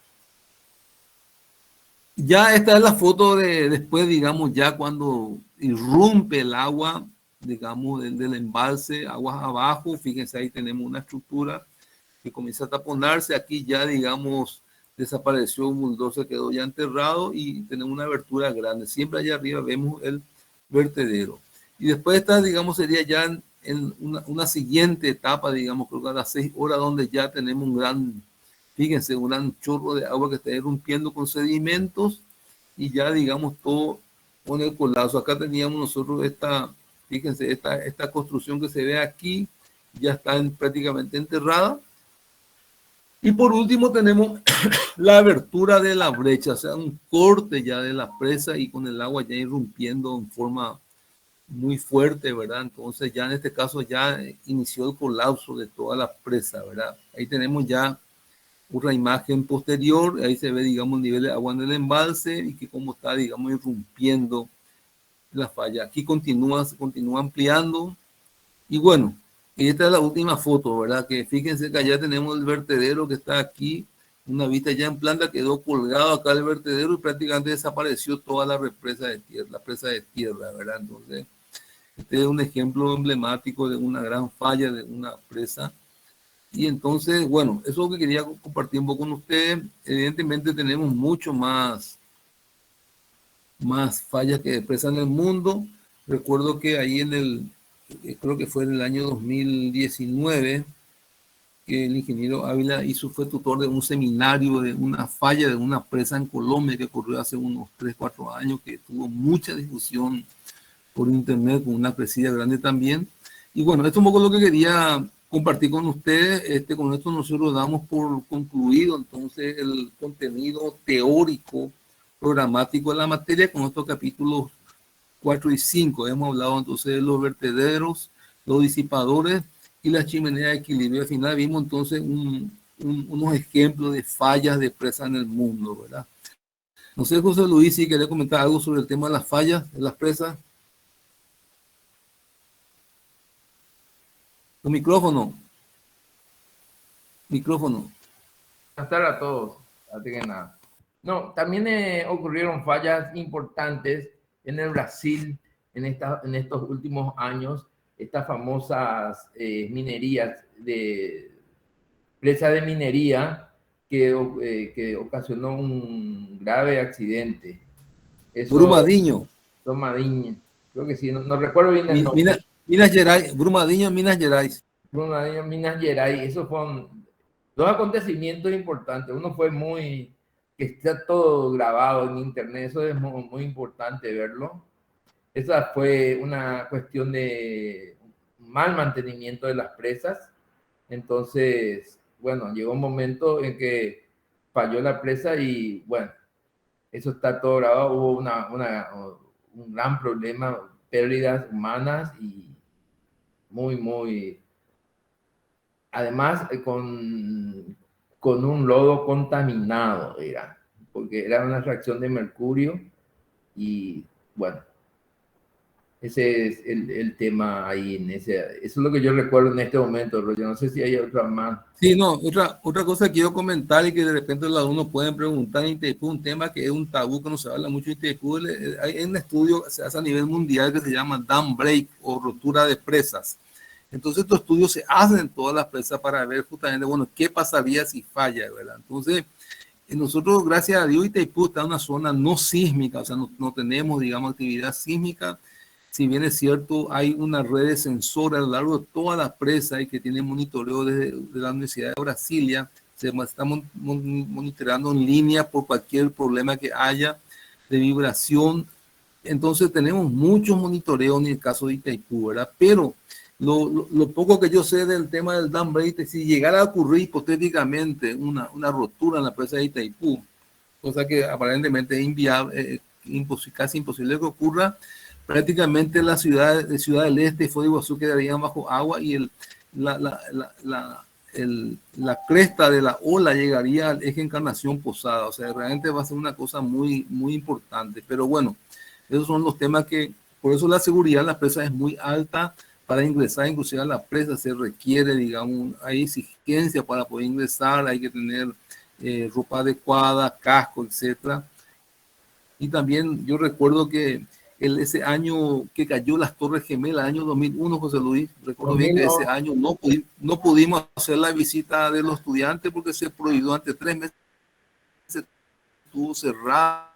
Ya esta es la foto de después, digamos, ya cuando irrumpe el agua, digamos, del embalse, aguas abajo. Fíjense, ahí tenemos una estructura que comienza a taponarse. Aquí ya, digamos, desapareció un bulldozer, quedó ya enterrado y tenemos una abertura grande. Siempre allá arriba vemos el vertedero. Y después esta, digamos, sería ya en una siguiente etapa, digamos, creo que a las 6 horas, donde ya tenemos fíjense, un gran chorro de agua que está irrumpiendo con sedimentos y ya, digamos, todo con el colapso. Acá teníamos nosotros fíjense, esta construcción que se ve aquí, ya está prácticamente enterrada. Y por último tenemos la abertura de la brecha, o sea, un corte ya de la presa y con el agua ya irrumpiendo en forma muy fuerte, ¿verdad? Entonces ya en este caso ya inició el colapso de toda la presa, ¿verdad? Ahí tenemos ya una imagen posterior, ahí se ve, digamos, el nivel de agua en el embalse y que cómo está, digamos, irrumpiendo la falla. Aquí se continúa ampliando y bueno, y esta es la última foto, ¿verdad? Que fíjense que allá tenemos el vertedero que está aquí, una vista ya en planta, quedó colgado acá el vertedero y prácticamente desapareció toda la represa de tierra, la presa de tierra, ¿verdad? Entonces, este es un ejemplo emblemático de una gran falla de una presa. Y entonces, bueno, eso es lo que quería compartir un poco con ustedes. Evidentemente tenemos mucho más fallas que presas en el mundo. Recuerdo que ahí creo que fue en el año 2019, que el ingeniero Ávila fue tutor de un seminario de una falla de una presa en Colombia que ocurrió hace unos 3, 4 años, que tuvo mucha discusión por internet, con una crecida grande también. Y bueno, esto es un poco lo que quería compartir con ustedes. Con esto nosotros damos por concluido entonces el contenido teórico programático de la materia con estos capítulos 4 y 5. Hemos hablado entonces de los vertederos, los disipadores y la chimenea de equilibrio. Al final vimos entonces unos ejemplos de fallas de presa en el mundo, ¿verdad? No sé, José Luis, si quería comentar algo sobre el tema de las fallas de las presas. Tu micrófono. tardes a todos. Antes que nada. No, también ocurrieron fallas importantes en el Brasil en estos últimos años. Estas famosas minerías de presa de minería que ocasionó un grave accidente. Eso, Brumadinho. Brumadinho, creo que sí, no recuerdo bien el nombre. Minas Gerais, Brumadinho, Minas Gerais. Brumadinho, Minas Gerais, esos fueron dos acontecimientos importantes. Uno fue que está todo grabado en internet, eso es muy importante verlo. Esa fue una cuestión de mal mantenimiento de las presas. Entonces, bueno, llegó un momento en que falló la presa y, bueno, eso está todo grabado. Hubo un gran problema, pérdidas humanas y muy... Además, con un lodo contaminado, era, porque era una reacción de mercurio y, bueno, ese es el tema ahí, eso es lo que yo recuerdo en este momento, Roger. No sé si hay otra más. Sí, no, otra cosa que quiero comentar y que de repente algunos pueden preguntar en Itaipú, un tema que es un tabú que no se habla mucho en Itaipú. Hay un estudio que se hace a nivel mundial que se llama dam break o rotura de presas. Entonces estos estudios se hacen en todas las presas para ver justamente, bueno, qué pasaría si falla, ¿verdad? Entonces, nosotros, gracias a Dios, Itaipú está en una zona no sísmica, o sea, no tenemos, digamos, actividad sísmica. Si bien es cierto, hay una red de sensores a lo largo de toda la presa y que tiene monitoreo de la Universidad de Brasilia. Se está monitoreando en línea por cualquier problema que haya de vibración. Entonces tenemos muchos monitoreos en el caso de Itaipú, ¿verdad? Pero lo poco que yo sé del tema del dam break, si llegara a ocurrir hipotéticamente una rotura en la presa de Itaipú, cosa que aparentemente es inviable, casi imposible que ocurra, prácticamente la ciudad del Este y Foz de Iguazú quedarían bajo agua y la cresta de la ola llegaría al eje Encarnación Posada. O sea, realmente va a ser una cosa muy importante. Pero bueno, esos son los temas que, por eso la seguridad en la presa es muy alta. Para ingresar inclusive a la presa se requiere, digamos, hay exigencia para poder ingresar, hay que tener ropa adecuada, casco, etcétera. Y también yo recuerdo que ese año que cayó las Torres Gemelas, año 2001, José Luis, recuerdo bien que ese año no pudimos hacer la visita de los estudiantes porque se prohibió ante 3 meses, estuvo cerrada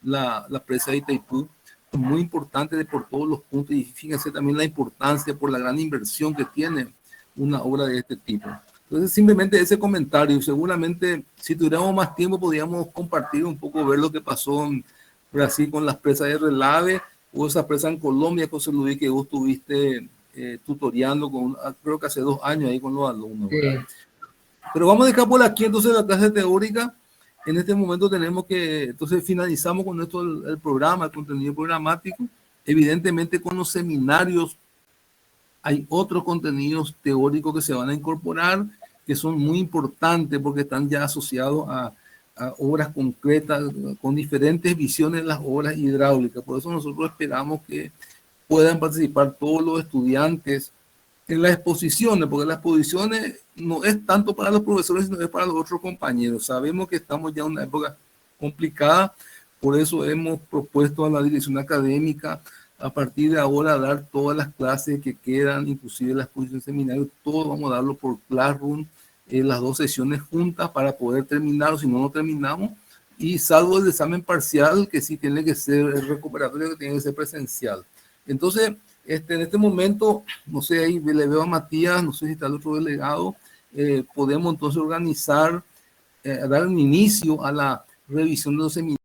la presa de Itaipú, muy importante por todos los puntos, y fíjense también la importancia por la gran inversión que tiene una obra de este tipo. Entonces, simplemente ese comentario. Seguramente, si tuviéramos más tiempo, podríamos compartir un poco, ver lo que pasó en Brasil con las presas de Relave o esa presa en Colombia, José Luis, que vos estuviste tutoreando, creo que hace 2 años ahí con los alumnos. Sí. Pero vamos a dejar por aquí entonces la clase teórica. En este momento tenemos que, entonces finalizamos con esto el programa, el contenido programático. Evidentemente con los seminarios hay otros contenidos teóricos que se van a incorporar, que son muy importantes porque están ya asociados a obras concretas, con diferentes visiones de las obras hidráulicas. Por eso nosotros esperamos que puedan participar todos los estudiantes en las exposiciones, porque las exposiciones no es tanto para los profesores, sino es para los otros compañeros. Sabemos que estamos ya en una época complicada, por eso hemos propuesto a la dirección académica a partir de ahora dar todas las clases que quedan, inclusive las exposiciones seminarios, todo vamos a darlo por Classroom, las 2 sesiones juntas para poder terminar, o si no terminamos, y salvo el examen parcial, que sí tiene que ser el recuperatorio, que tiene que ser presencial. Entonces, en este momento, no sé, ahí le veo a Matías, no sé si está el otro delegado, podemos entonces organizar, dar un inicio a la revisión de los seminarios.